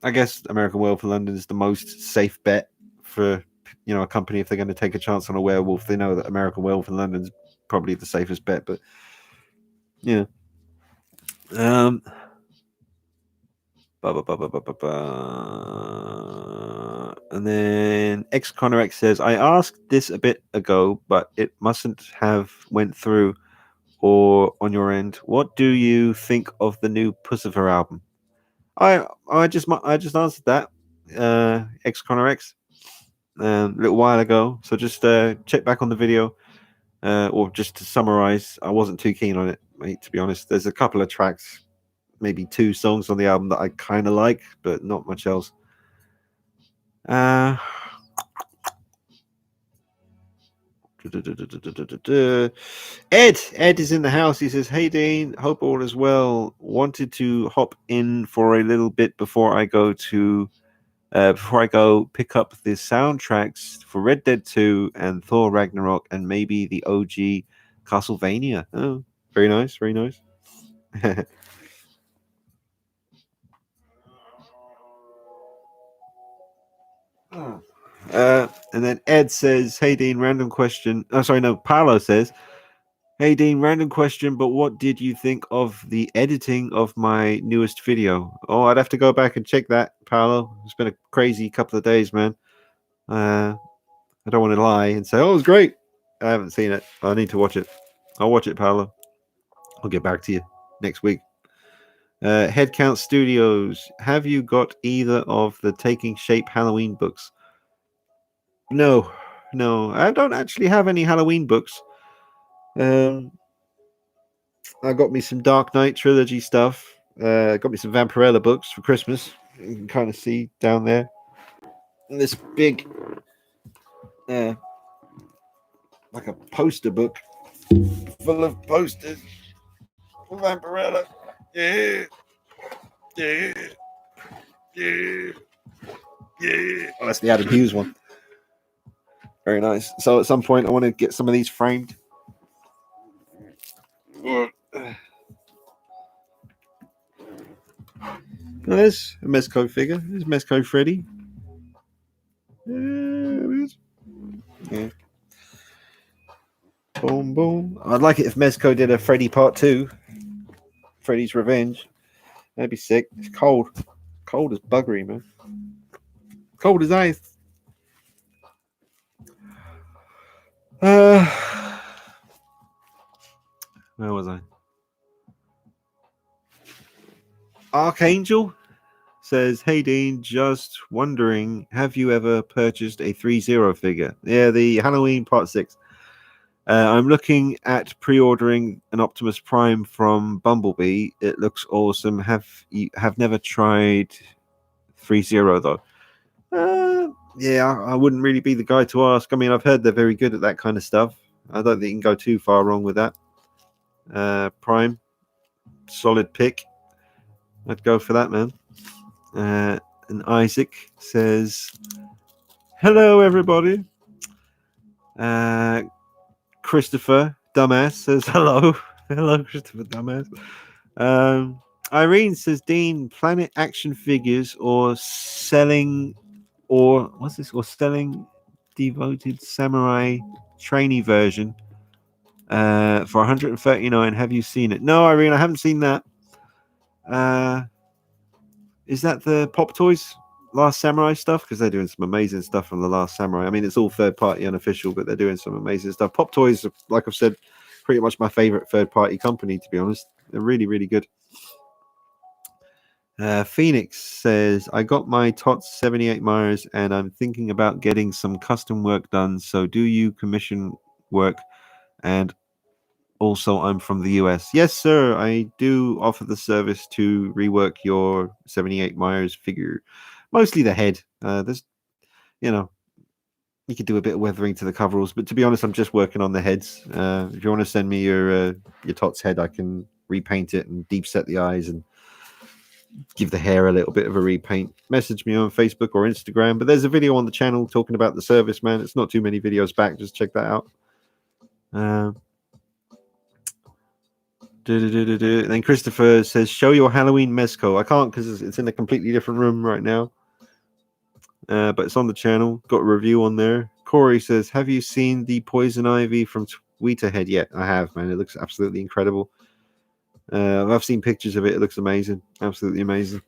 I guess American Werewolf in London is the most safe bet for a company if they're going to take a chance on a werewolf. They know that American Werewolf in London is probably the safest bet, but yeah. And then X Connor X says, I asked this a bit ago, but it mustn't have went through or on your end. What do you think of the new Pussifer album? I just answered that, X Connor X, a little while ago. So just check back on the video, or just to summarize, I wasn't too keen on it, mate. To be honest, there's a couple of tracks, maybe 2 songs on the album that I kind of like, but not much else. Ed is in the house. He says, hey Dean, hope all is well. Wanted to hop in for a little bit before I go pick up the soundtracks for Red Dead 2 and Thor Ragnarok, and maybe the OG Castlevania. Oh, very nice, very nice. And then Ed says, hey Dean, random question. Oh, sorry, no, Paolo says, hey Dean, random question, but what did you think of the editing of my newest video? Oh, I'd have to go back and check that, Paolo. It's been a crazy couple of days, man. I don't want to lie and say, oh, it was great. I haven't seen it. I need to watch it. I'll watch it, Paolo. I'll get back to you next week. Headcount Studios, have you got either of the Taking Shape Halloween books? No, I don't actually have any Halloween books. I got me some Dark Knight trilogy stuff. Got me some Vampirella books for Christmas. You can kind of see down there. And this big, like a poster book full of posters for Vampirella. Yeah. Oh, that's the Adam Hughes one. Very nice. So at some point, I want to get some of these framed. Oh, there's a Mezco figure. There's Mezco Freddy. Yeah. Boom, boom. I'd like it if Mezco did a Freddy Part 2. Freddy's Revenge. That'd be sick. It's cold. Cold as buggery, man. Cold as ice. Where was I? Archangel says, hey Dean, just wondering, have you ever purchased a 3-0 figure? Yeah, the Halloween Part 6. I'm looking at pre-ordering an Optimus Prime from Bumblebee. It looks awesome. Have never tried 3-0 though. Yeah, I wouldn't really be the guy to ask. I mean, I've heard they're very good at that kind of stuff. I don't think you can go too far wrong with that. Prime, solid pick. I'd go for that, man. And Isaac says, hello, everybody. Christopher Dumbass says, hello. Hello, Christopher Dumbass. Irene says, Dean, Planet Action Figures or selling... Or what's this? Or selling Devoted Samurai trainee version for 139. Have you seen it? No, Irene, I haven't seen that. Is that the Pop Toys Last Samurai stuff? Because they're doing some amazing stuff from the Last Samurai. I mean, it's all third party, unofficial, but they're doing some amazing stuff. Pop Toys, like I've said, pretty much my favorite third party company, to be honest. They're really, really good. Phoenix says, I got my TOTS 78 Myers and I'm thinking about getting some custom work done. So do you commission work? And also, I'm from the US. Yes, sir. I do offer the service to rework your 78 Myers figure. Mostly the head. There's, You could do a bit of weathering to the coveralls, but to be honest, I'm just working on the heads. If you want to send me your Tot's head, I can repaint it and deep set the eyes and give the hair a little bit of a repaint. Message me on Facebook or Instagram. But there's a video on the channel talking about the service, man. It's not too many videos back. Just check that out. And then Christopher says, show your Halloween mezco. I can't because it's in a completely different room right now. But it's on the channel. Got a review on there. Corey says, have you seen the poison ivy from Tweeterhead yet? I have, man. It looks absolutely incredible. I've seen pictures of it. It looks amazing. Absolutely amazing.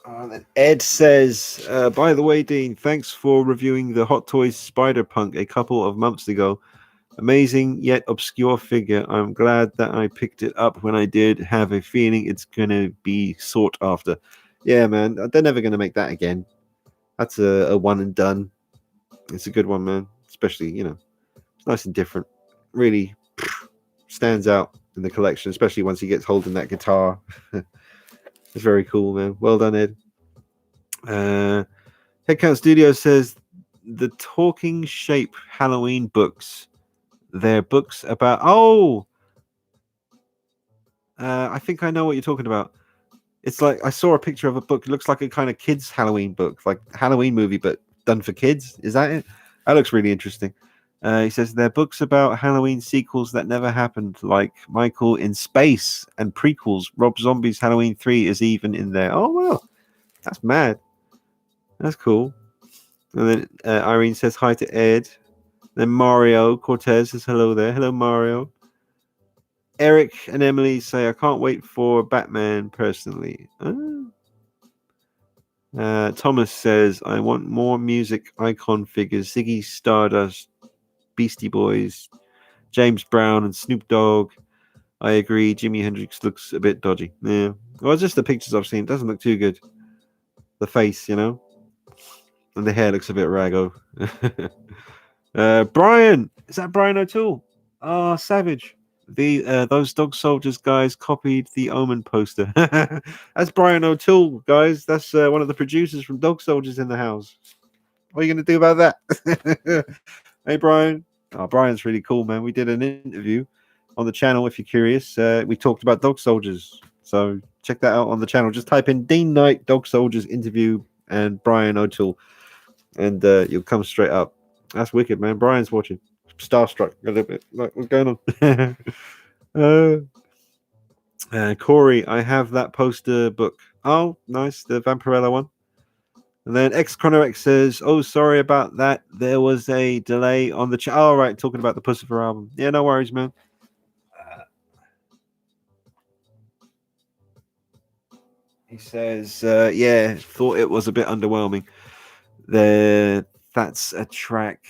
Then Ed says, by the way, Dean, thanks for reviewing the Hot Toys Spider-Punk a couple of months ago. Amazing yet obscure figure. I'm glad that I picked it up when I did. Have a feeling it's going to be sought after. Yeah, man. They're never going to make that again. That's a one and done. It's a good one, man. Especially, it's nice and different. Really stands out in the collection, especially once he gets holding that guitar. It's very cool, man. Well done, Ed. Headcount Studio says the Talking Shape Halloween books. They're books about. I think I know what you're talking about. It's like I saw a picture of a book. It looks like a kind of kids' Halloween book, like Halloween movie, but done for kids. Is that it? That looks really interesting. He says they're books about Halloween sequels that never happened, like Michael in Space and prequels. Rob Zombie's Halloween 3 is even in there. Oh, well, that's mad. That's cool. And then Irene says hi to Ed. Then Mario Cortez says hello there. Hello, Mario. Eric and Emily say, I can't wait for Batman personally. Thomas says, I want more music icon figures. Ziggy Stardust, Beastie Boys, James Brown, and Snoop Dogg. I agree. Jimi Hendrix looks a bit dodgy. Yeah. Well, just the pictures I've seen. It doesn't look too good. The face, and the hair looks a bit raggo. Brian. Is that Brian O'Toole? Oh, savage. Those Dog Soldiers guys copied the Omen poster. That's Brian O'Toole, guys. That's one of the producers from Dog Soldiers in the house. What are you going to do about that? Hey, Brian. Oh, Brian's really cool, man. We did an interview on the channel. If you're curious, we talked about Dog Soldiers. So check that out on the channel. Just type in Dean Knight Dog Soldiers interview and Brian O'Toole, and you'll come straight up. That's wicked, man. Brian's watching. Starstruck a little bit. Like, what's going on? Corey, I have that poster book. Oh, nice. The Vampirella one. And then X says, oh, sorry about that. There was a delay on the chat. Oh, right. Talking about the Pussifer album. Yeah, no worries, man. He says, yeah, thought it was a bit underwhelming. That's a track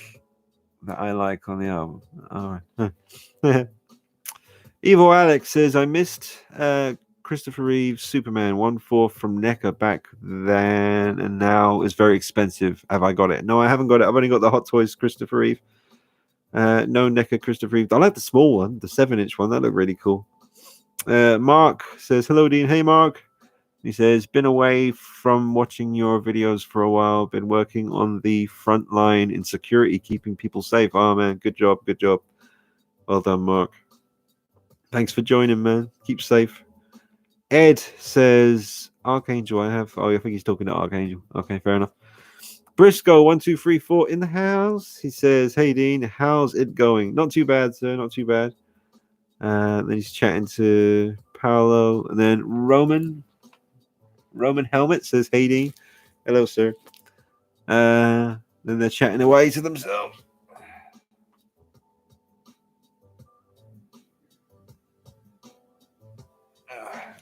that I like on the album. All right. Evil Alex says, I missed Christopher Reeve's Superman 1/4 from NECA back then, and now is very expensive. Have I got it? No, I haven't got it. I've only got the Hot Toys Christopher Reeve. No NECA Christopher Reeve. I like the small one, the 7-inch one. That looked really cool. Mark says, hello, Dean. Hey, Mark. He says, been away from watching your videos for a while. Been working on the front line in security, keeping people safe. Oh, man. Good job. Good job. Well done, Mark. Thanks for joining, man. Keep safe. Ed says, Archangel, I think he's talking to Archangel. Okay, fair enough. Briscoe 1234 in the house. He says, hey, Dean, how's it going? Not too bad, sir. Not too bad. Then he's chatting to Paolo. And then Roman Helmet says, hey, Dean. Hello, sir. Then they're chatting away to themselves.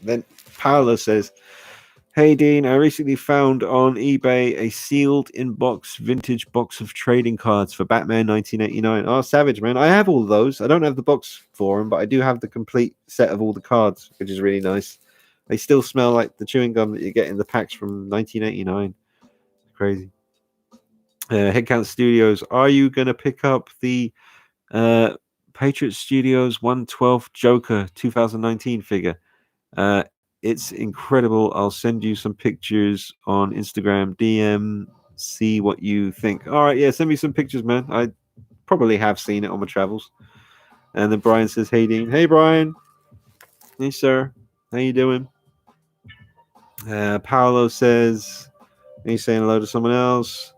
Then Paolo says, hey, Dean, I recently found on eBay a sealed in-box vintage box of trading cards for Batman 1989. Oh, savage, man. I have all of those. I don't have the box for them, but I do have the complete set of all the cards, which is really nice. They still smell like the chewing gum that you get in the packs from 1989. Crazy. Headcount Studios, are you going to pick up the Patriot Studios 1/12 Joker 2019 figure? It's incredible. I'll send you some pictures on Instagram DM. See what you think. All right, yeah, send me some pictures, man. I probably have seen it on my travels. And then Brian says, "Hey Dean, hey Brian, hey sir, how you doing?" Paolo says, he's saying hello to someone else.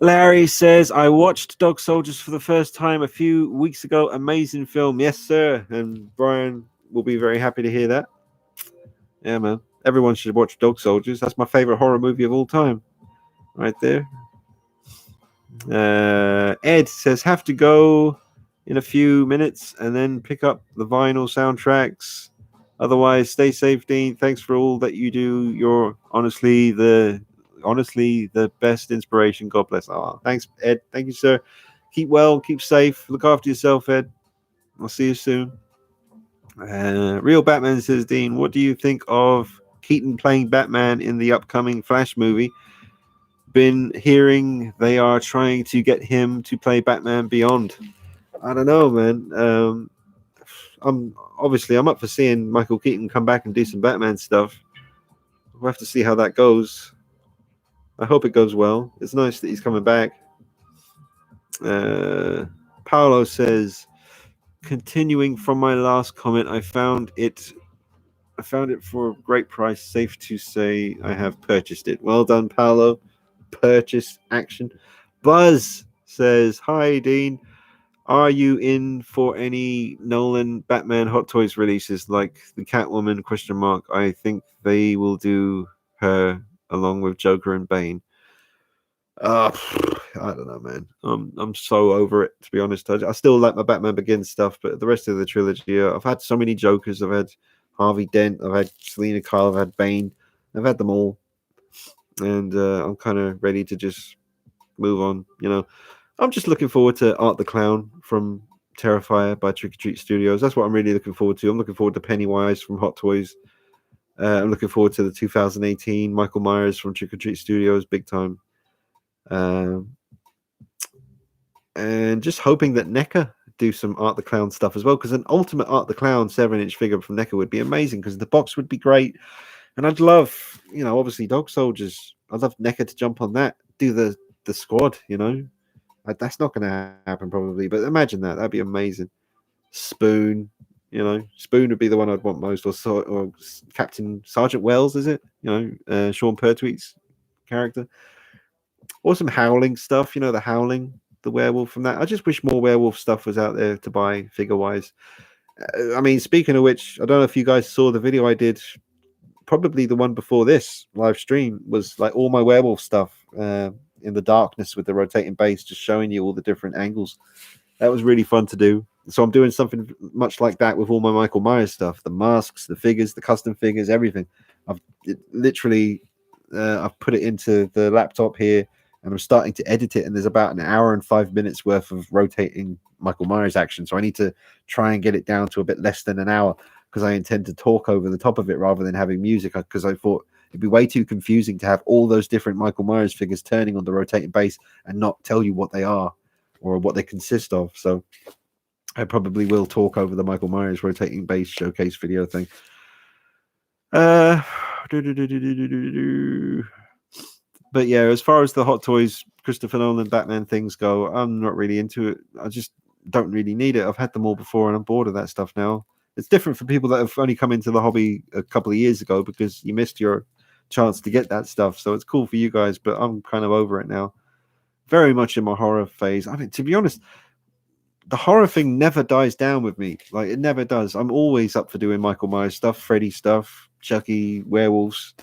Larry says, "I watched Dog Soldiers for the first time a few weeks ago. Amazing film, yes sir." And Brian will be very happy to hear that. Yeah, man. Everyone should watch Dog Soldiers. That's my favorite horror movie of all time, right there. Ed says, "Have to go in a few minutes and then pick up the vinyl soundtracks. Otherwise, stay safe, Dean. Thanks for all that you do. You're honestly the best inspiration. God bless." Oh, thanks, Ed. Thank you, sir. Keep well, keep safe. Look after yourself, Ed. I'll see you soon. Real Batman says, "Dean, what do you think of Keaton playing Batman in the upcoming Flash movie? Been hearing they are trying to get him to play Batman Beyond." I don't know, man. I'm up for seeing Michael Keaton come back and do some Batman stuff. We'll have to see how that goes. I hope it goes well. It's nice that he's coming back. Paolo says, "Continuing from my last comment, I found it for a great price. Safe to say I have purchased it." Well done, Paolo. Purchase action. Buzz says, "Hi, Dean. Are you in for any Nolan Batman Hot Toys releases like the Catwoman ? I think they will do her along with Joker and Bane." I don't know, man. I'm so over it, to be honest. I still like my Batman Begins stuff, but the rest of the trilogy, I've had so many Jokers. I've had Harvey Dent. I've had Selena Kyle. I've had Bane. I've had them all, and I'm kind of ready to just move on. I'm just looking forward to Art the Clown from Terrifier by Trick or Treat Studios. That's what I'm really looking forward to. I'm looking forward to Pennywise from Hot Toys. I'm looking forward to the 2018 Michael Myers from Trick or Treat Studios, big time. And just hoping that NECA do some Art the Clown stuff as well, because an Ultimate Art the Clown 7-inch figure from NECA would be amazing, because the box would be great. And I'd love, obviously Dog Soldiers. I'd love NECA to jump on that, do the squad, That's not going to happen probably, but imagine that. That'd be amazing. Spoon, Spoon would be the one I'd want most, or Captain Sergeant Wells, is it? Sean Pertwee's character. Or some Howling stuff, the Howling, the werewolf from that. I just wish more werewolf stuff was out there to buy figure-wise. I mean, speaking of which, I don't know if you guys saw the video I did. Probably the one before this live stream was like all my werewolf stuff in the darkness with the rotating base, just showing you all the different angles. That was really fun to do. So I'm doing something much like that with all my Michael Myers stuff, the masks, the figures, the custom figures, everything. I've put it into the laptop here, and I'm starting to edit it, and there's about an hour and 5 minutes worth of rotating Michael Myers action. So I need to try and get it down to a bit less than an hour, because I intend to talk over the top of it rather than having music, because I thought it'd be way too confusing to have all those different Michael Myers figures turning on the rotating base and not tell you what they are or what they consist of. So I probably will talk over the Michael Myers rotating base showcase video thing. But yeah, as far as the Hot Toys Christopher Nolan Batman things go, I'm not really into it. I just don't really need it. I've had them all before, and I'm bored of that stuff now. It's different for people that have only come into the hobby a couple of years ago, because you missed your chance to get that stuff. So it's cool for you guys, but I'm kind of over it now. Very much in my horror phase. I mean, to be honest, the horror thing never dies down with me. Like, it never does. I'm always up for doing Michael Myers stuff, Freddy stuff, Chucky, werewolves.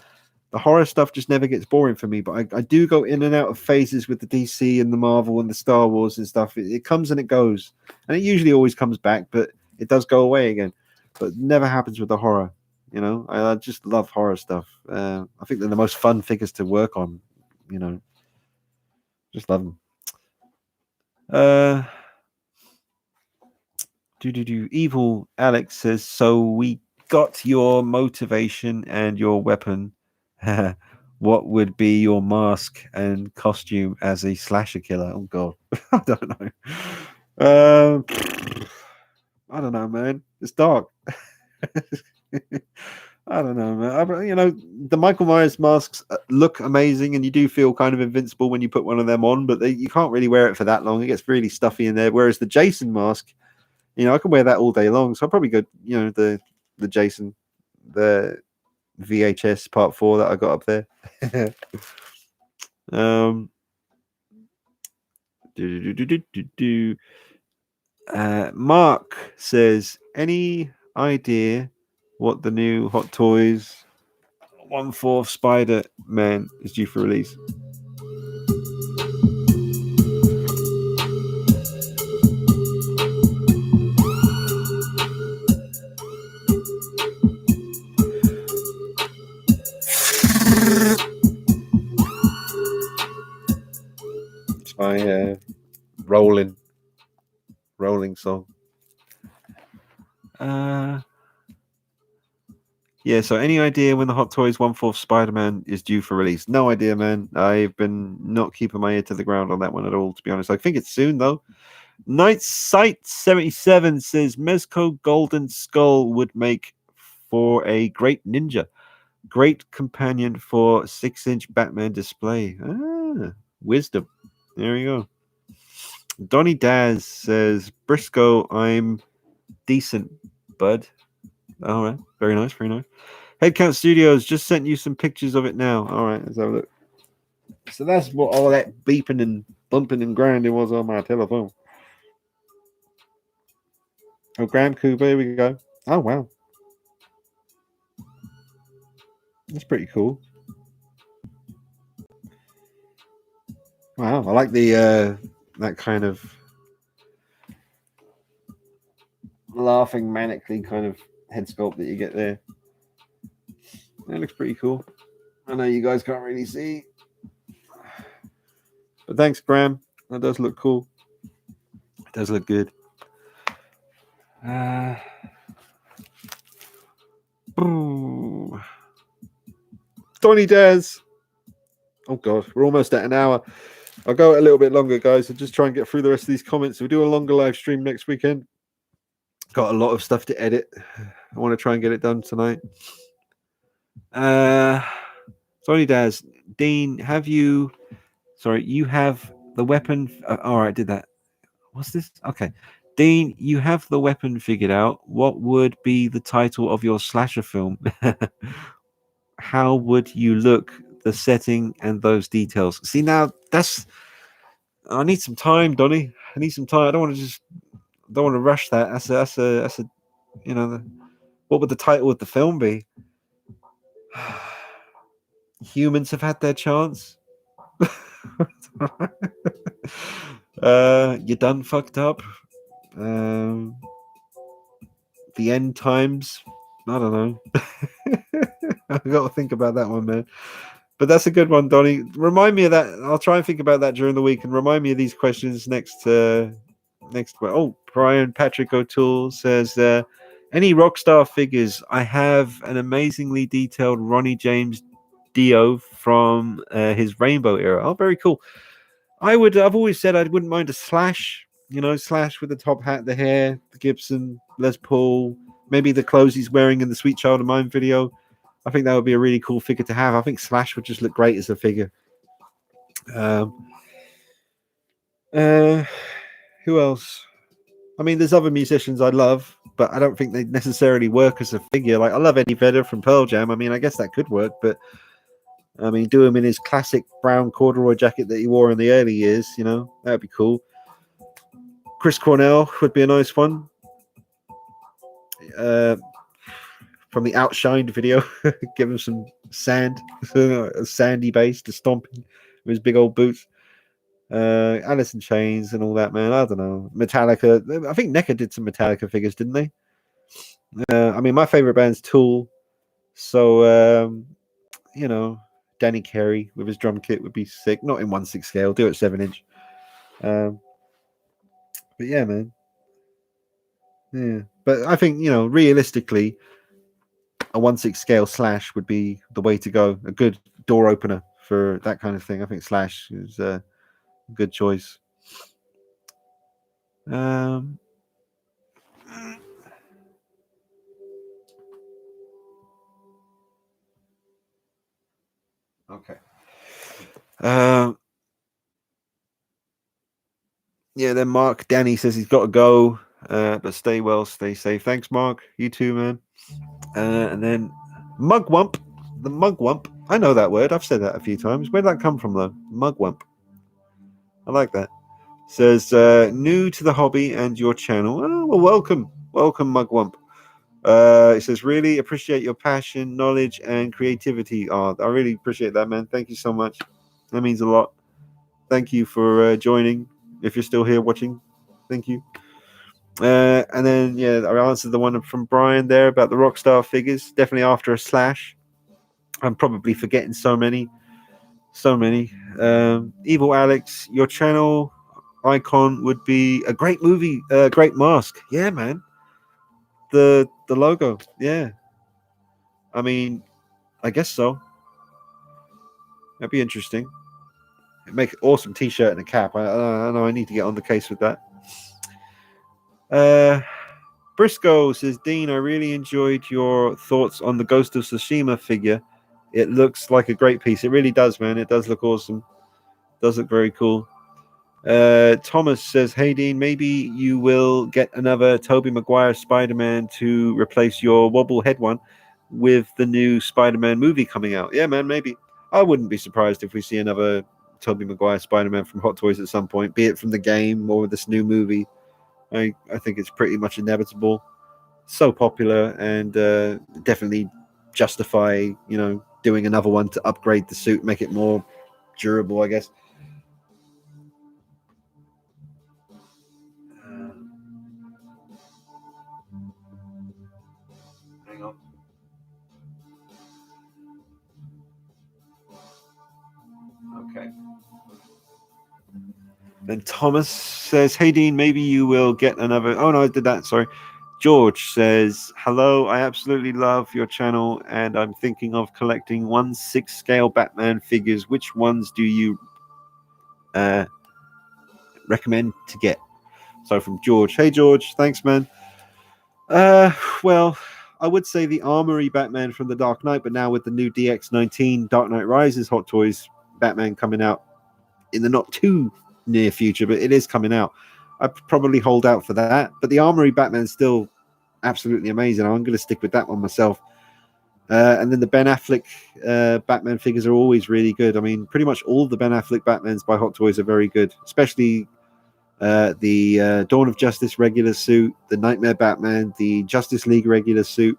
The horror stuff just never gets boring for me, but I do go in and out of phases with the DC and the Marvel and the Star Wars and stuff. It comes and it goes, and it usually always comes back, but it does go away again. But it never happens with the horror. I just love horror stuff. I think they're the most fun figures to work on. Just love them. Evil Alex says, "So we got your motivation and your weapon. What would be your mask and costume as a slasher killer?" Oh god. I don't know. I don't know, man. It's dark. I don't know, man. The Michael Myers masks look amazing, and you do feel kind of invincible when you put one of them on. But you can't really wear it for that long; it gets really stuffy in there. Whereas the Jason mask, I can wear that all day long. So I'll probably go, the Jason, the VHS Part 4 that I got up there. um, Mark says, any idea what the new Hot Toys 1/4 Spider-Man is due for release? It's my rolling song. Yeah, so any idea when the Hot Toys 1/4 Spider-Man is due for release? No idea, man. I've been not keeping my ear to the ground on that one at all, to be honest. I think it's soon, though. Night Sight 77 says Mezco Golden Skull would make for a great ninja. Great companion for 6-inch Batman display. Wisdom. There you go. Donnie Daz says, Briscoe, I'm decent, bud. All right. Very nice. Very nice. Headcount Studios just sent you some pictures of it now. All right. Let's have a look. So that's what all that beeping and bumping and grinding was on my telephone. Oh, Graham Cooper. Here we go. Oh, wow. That's pretty cool. Wow. I like the that kind of laughing manically kind of head sculpt that you get there. That looks pretty cool. I know you guys can't really see, but thanks, Graham. That does look cool. It does look good. Donny Daz. Oh god, we're almost at an hour. I'll go a little bit longer, guys, and just try and get through the rest of these comments. We'll do a longer live stream next weekend. Got a lot of stuff to edit. I want to try and get it done tonight. Donny Daz. Dean, have you... Sorry, you have the weapon... all right, did that. What's this? Okay. Dean, you have the weapon figured out. What would be the title of your slasher film? How would you look, the setting, and those details? See, now that's... I need some time, Donny. I need some time. I don't want to rush that. That's a what would the title of the film be? Humans have had their chance. You done fucked up. The end times. I don't know. I've got to think about that one, man. But that's a good one, Donny. Remind me of that. I'll try and think about that during the week and remind me of these questions next. Oh, Brian Patrick O'Toole says, any Rockstar figures? I have an amazingly detailed Ronnie James Dio from his Rainbow era. Oh, very cool. I've always said I wouldn't mind a Slash. Slash with the top hat, the hair, the Gibson, Les Paul, maybe the clothes he's wearing in the Sweet Child of Mine video. I think that would be a really cool figure to have. I think Slash would just look great as a figure. Who else? I mean, there's other musicians I love, but I don't think they necessarily work as a figure. Like, I love Eddie Vedder from Pearl Jam. I mean, I guess that could work, but I mean, do him in his classic brown corduroy jacket that he wore in the early years, that'd be cool. Chris Cornell would be a nice one. From the Outshined video, give him some sand, a sandy base to stomp in with his big old boots. Alice in Chains and all that, man. I don't know. Metallica. I think NECA did some Metallica figures, didn't they? I mean, my favorite band's Tool. So, Danny Carey with his drum kit would be sick. Not in 1/6 scale. Do it 7-inch. But yeah, man. Yeah. But I think, realistically, a 1/6 scale Slash would be the way to go. A good door opener for that kind of thing. I think Slash is a good choice. Okay. Yeah, then Mark Danny says he's got to go, but stay well, stay safe. Thanks, Mark. You too, man. And then Mugwump, the Mugwump. I know that word. I've said that a few times. Where'd that come from, though? Mugwump. I like that. Says new to the hobby and your channel. Oh, well, welcome, Mugwump. It says really appreciate your passion, knowledge, and creativity. Oh, I really appreciate that, man. Thank you so much. That means a lot. Thank you for joining. If you're still here watching, thank you. And then yeah, I answered the one from Brian there about the Rockstar figures. Definitely after a Slash. I'm probably forgetting so many. Evil Alex, your channel icon would be a great movie, great mask. Yeah, man. The logo. Yeah. I mean, I guess so. That'd be interesting. It'd make an awesome T-shirt and a cap. I know I need to get on the case with that. Briscoe says, Dean, I really enjoyed your thoughts on the Ghost of Tsushima figure. It looks like a great piece. It really does, man. It does look awesome. Does look very cool. Thomas says, hey, Dean, maybe you will get another Tobey Maguire Spider-Man to replace your wobble head one with the new Spider-Man movie coming out. Yeah, man, maybe. I wouldn't be surprised if we see another Tobey Maguire Spider-Man from Hot Toys at some point, be it from the game or this new movie. I think it's pretty much inevitable. So popular and definitely justify, doing another one to upgrade the suit, make it more durable, I guess. Hang on. Okay. Then Thomas says, hey, Dean, maybe you will get another. Oh, no, I did that. Sorry. George says, hello, I absolutely love your channel and I'm thinking of collecting 1/6 scale Batman figures. Which ones do you recommend to get? So from George. Hey, George. Thanks, man. Well, I would say the Armory Batman from the Dark Knight, but now with the new DX19 Dark Knight Rises Hot Toys Batman coming out in the not too near future, but it is coming out. I'd probably hold out for that. But the Armory Batman's still absolutely amazing. I'm going to stick with that one myself. And then the Ben Affleck Batman figures are always really good. I mean, pretty much all the Ben Affleck Batmans by Hot Toys are very good, especially the Dawn of Justice regular suit, the Nightmare Batman, the Justice League regular suit.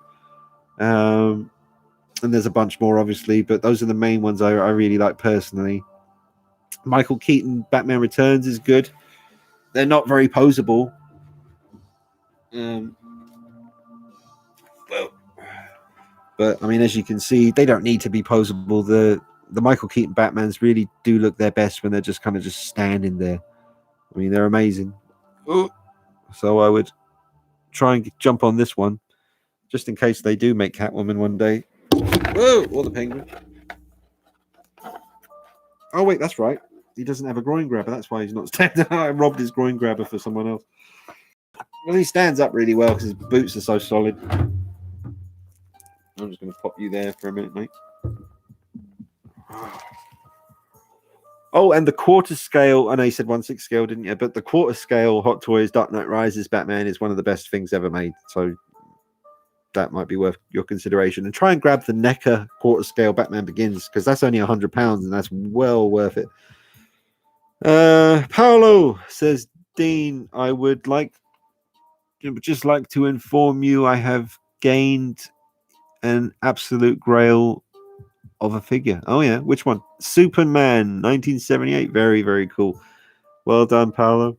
And there's a bunch more, obviously, but those are the main ones I really like personally. Michael Keaton Batman Returns is good. They're not very posable. But I mean, as you can see, they don't need to be posable. The Michael Keaton Batmans really do look their best when they're just kind of just standing there. I mean, they're amazing. So I would try and jump on this one, just in case they do make Catwoman one day. Whoa! Or the Penguin. Oh wait, that's right. He doesn't have a groin grabber. That's why he's not standing. I robbed his groin grabber for someone else. Well, he stands up really well because his boots are so solid. I'm just going to pop you there for a minute, mate. Oh, and the quarter scale. I know you said 1/6 scale, didn't you? But the quarter scale Hot Toys Dark Knight Rises Batman is one of the best things ever made. So that might be worth your consideration. And try and grab the NECA quarter scale Batman Begins because that's only £100 and that's well worth it. Paolo says, Dean, I would just like to inform you I have gained an absolute grail of a figure. Oh yeah, which one? Superman 1978. Very, very cool. Well done, Paolo.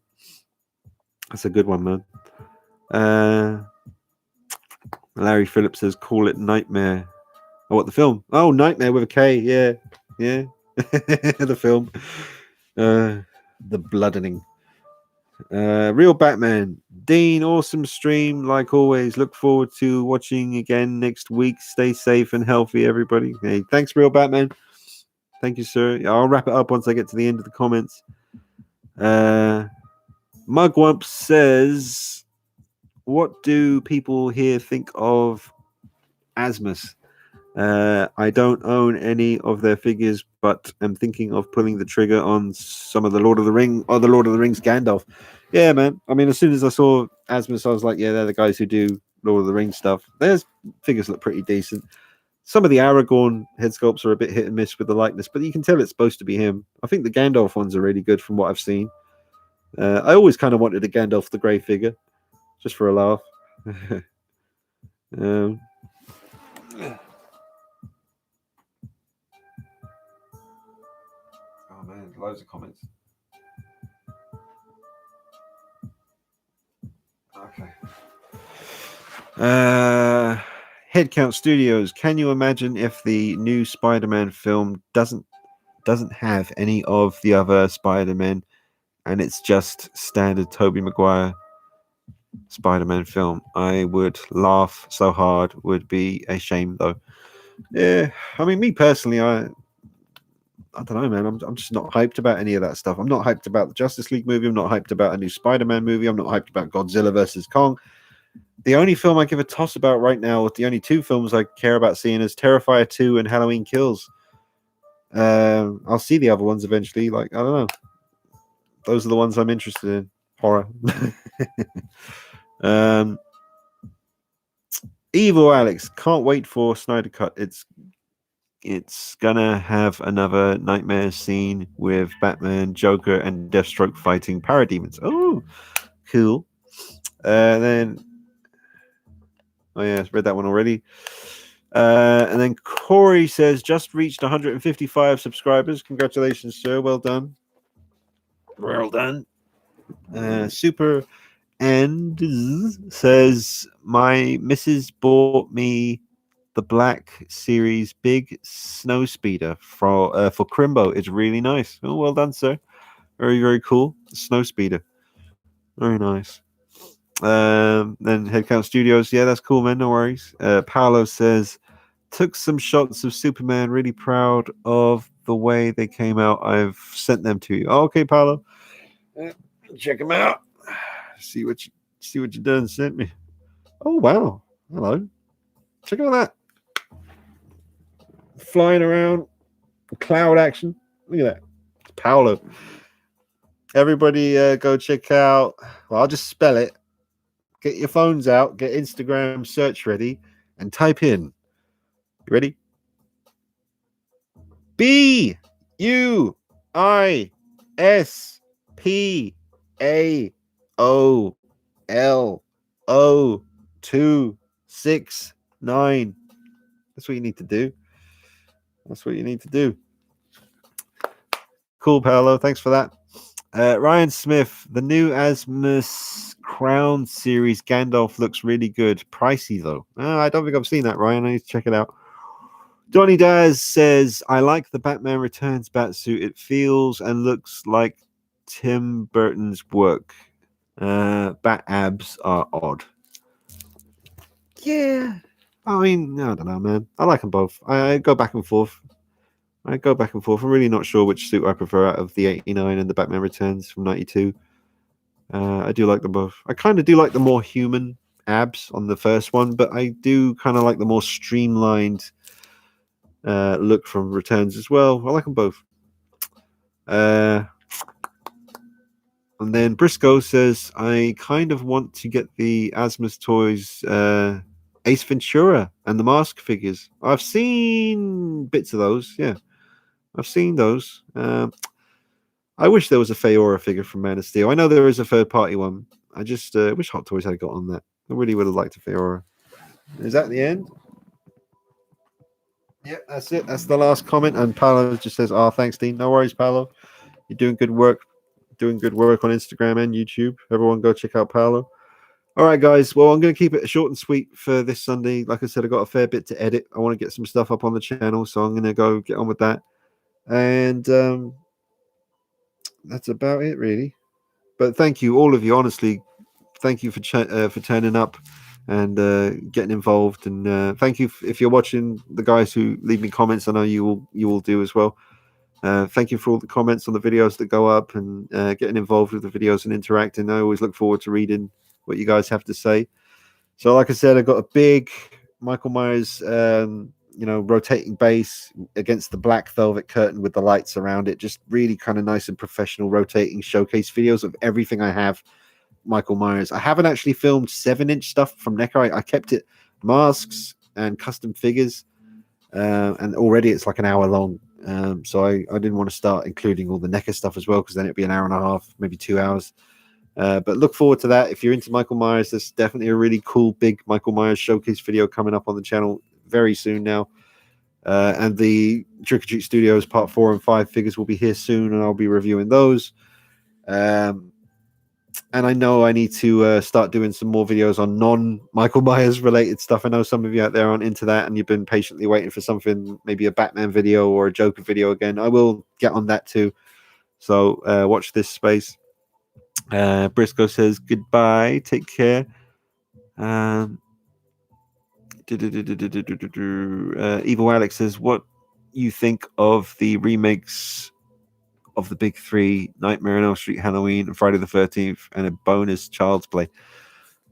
That's a good one, man. Larry Phillips says, call it Nightmare. Oh, what, the film? Oh, Nightmare with a K. Yeah. The film. The Bloodening. Real Batman. Dean, awesome stream like always. Look forward to watching again next week. Stay safe and healthy, everybody. Hey, thanks, Real Batman. Thank you, sir. I'll wrap it up once I get to the end of the comments. Mugwump says, what do people here think of Asmus? I don't own any of their figures, but I'm thinking of pulling the trigger on some of the Lord of the Rings Gandalf. Yeah, man. I mean, as soon as I saw Asmus, I was like, yeah, they're the guys who do Lord of the Rings stuff. Their figures look pretty decent. Some of the Aragorn head sculpts are a bit hit and miss with the likeness, but you can tell it's supposed to be him. I think the Gandalf ones are really good from what I've seen. I always kind of wanted a Gandalf the Grey figure, just for a laugh. um, oh man, loads of comments. Okay. Headcount Studios. Can you imagine if the new Spider-Man film doesn't have any of the other Spider-Man, and it's just standard Tobey Maguire Spider-Man film? I would laugh so hard. Would be a shame though. Yeah, I mean, me personally, I don't know, man. I'm just not hyped about any of that stuff. I'm not hyped about the Justice League movie. I'm not hyped about a new Spider-Man movie. I'm not hyped about Godzilla versus Kong. The only film I give a toss about right now, the only two films I care about seeing, is Terrifier 2 and Halloween Kills. I'll see the other ones eventually. Like, I don't know. Those are the ones I'm interested in. Horror. Evil Alex, can't wait for Snyder Cut. It's gonna have another nightmare scene with Batman, Joker, and Deathstroke fighting parademons. Oh, cool. Then, oh yeah, read that one already. And then Corey says, just reached 155 subscribers. Congratulations, sir. Well done. Well done. Super and says, my missus bought me the Black Series big snow speeder for Crimbo. It's really nice. Oh, well done, sir. Very, very cool. Snow speeder. Very nice. Then Headcount Studios. Yeah, that's cool, man. No worries. Paolo says, took some shots of Superman. Really proud of the way they came out. I've sent them to you. Oh, okay, Paolo. Check them out. See what you done sent me. Oh wow. Hello. Check out that. Flying around. Cloud action. Look at that. It's Paolo. Everybody go check out. Well, I'll just spell it. Get your phones out. Get Instagram search ready. And type in. You ready? BUISPAOLO269. That's what you need to do. That's what you need to do. Cool, Paolo. Thanks for that. Ryan Smith, the new Asmus Crown series Gandalf looks really good. Pricey, though. I don't think I've seen that, Ryan. I need to check it out. Johnny Daz says, I like the Batman Returns batsuit. It feels and looks like Tim Burton's work. Bat abs are odd. Yeah. I mean, I don't know, man. I like them both. I go back and forth. I'm really not sure which suit I prefer out of the 89 and the Batman Returns from 92. I do like them both. I kind of do like the more human abs on the first one, but I do kind of like the more streamlined look from Returns as well. I like them both. And then Briscoe says, I kind of want to get the Asmus Toys Ace Ventura and the Mask figures. I've seen bits of those, yeah. I've seen those. I wish there was a Feora figure from Man of Steel. I know there is a third-party one. I just wish Hot Toys had got on that. I really would have liked a Feora. Is that the end? Yeah, that's it. That's the last comment. And Paolo just says, thanks, Dean. No worries, Paolo. You're doing good work. Doing good work on Instagram and YouTube. Everyone go check out Paolo. All right, guys. Well, I'm going to keep it short and sweet for this Sunday. Like I said, I got a fair bit to edit. I want to get some stuff up on the channel, so I'm going to go get on with that. And that's about it, really. But thank you, all of you. Honestly, thank you for turning up and getting involved. And thank you if you're watching. The guys who leave me comments, I know you will do as well. Thank you for all the comments on the videos that go up and getting involved with the videos and interacting. I always look forward to reading what you guys have to say. So, like I said, I got a big Michael Myers rotating base against the black velvet curtain with the lights around it. Just really kind of nice and professional rotating showcase videos of everything I have Michael Myers. I haven't actually filmed 7-inch stuff from NECA. I kept it masks and custom figures, and already it's like an hour long. So I didn't want to start including all the NECA stuff as well, because then it'd be an hour and a half, maybe 2 hours. But look forward to that. If you're into Michael Myers, there's definitely a really cool big Michael Myers showcase video coming up on the channel very soon now. And the Trick or Treat Studios Part 4 and 5 figures will be here soon, and I'll be reviewing those. And I know I need to start doing some more videos on non-Michael Myers related stuff. I know some of you out there aren't into that, and you've been patiently waiting for something, maybe a Batman video or a Joker video again. I will get on that too. So watch this space. Briscoe says goodbye. Take care. Evil Alex says, what you think of the remakes of the big three, Nightmare on Elm Street, Halloween, and Friday the 13th, and a bonus Child's Play?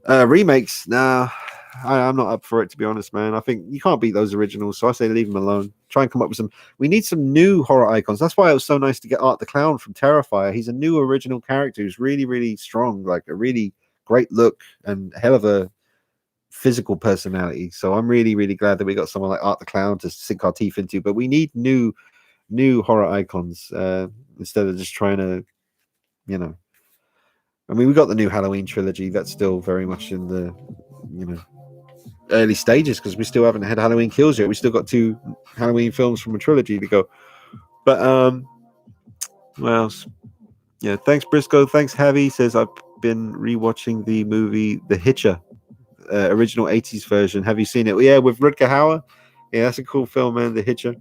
Remakes? Nah, I'm not up for it, to be honest, man. I think you can't beat those originals, so I say leave them alone. Try and come up with some. We need some new horror icons. That's why it was so nice to get Art the Clown from Terrifier. He's a new original character who's really, really strong, like a really great look and hell of a physical personality. So I'm really, really glad that we got someone like Art the Clown to sink our teeth into. But we need new horror icons instead of just trying to, I mean, we got the new Halloween trilogy. That's still very much in the, early stages, because we still haven't had Halloween Kills yet. We still got 2 Halloween films from a trilogy to go. But what else? Yeah, thanks Briscoe. Thanks Javi. Says, I've been rewatching the movie The Hitcher, original 80s version. Have you seen it? Yeah, with Rutger Hauer. Yeah, that's a cool film, man. The Hitcher.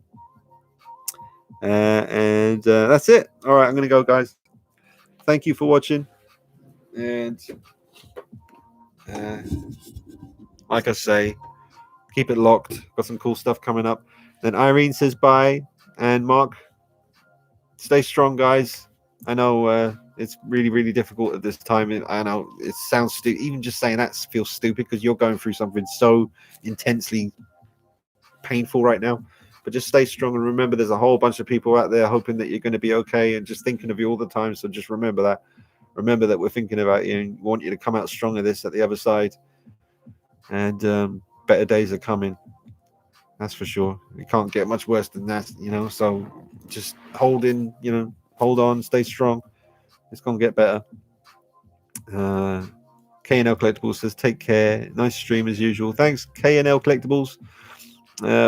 And that's it. All right, I'm gonna go, guys. Thank you for watching, and like I say, keep it locked. Got some cool stuff coming up. Then Irene says bye, and Mark, stay strong, guys. I know it's really, really difficult at this time. I know it sounds stupid. Even just saying that feels stupid, because you're going through something so intensely painful right now. But just stay strong, and remember there's a whole bunch of people out there hoping that you're going to be okay and just thinking of you all the time. So just remember that. Remember that we're thinking about you and want you to come out strong of this at the other side. And better days are coming. That's for sure. It can't get much worse than that, So just hold on, stay strong. It's going to get better. KNL Collectibles says, take care. Nice stream as usual. Thanks, KNL Collectibles.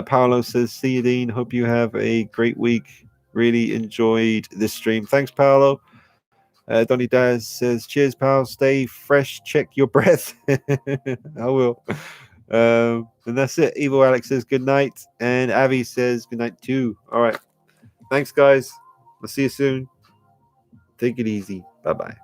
Paolo says, see you, Dean. Hope you have a great week. Really enjoyed this stream. Thanks, Paolo. Donny Daz says, cheers, pal. Stay fresh. Check your breath. I will. And that's it. Evil Alex says, good night. And Avi says, good night, too. All right. Thanks, guys. I'll see you soon. Take it easy. Bye-bye.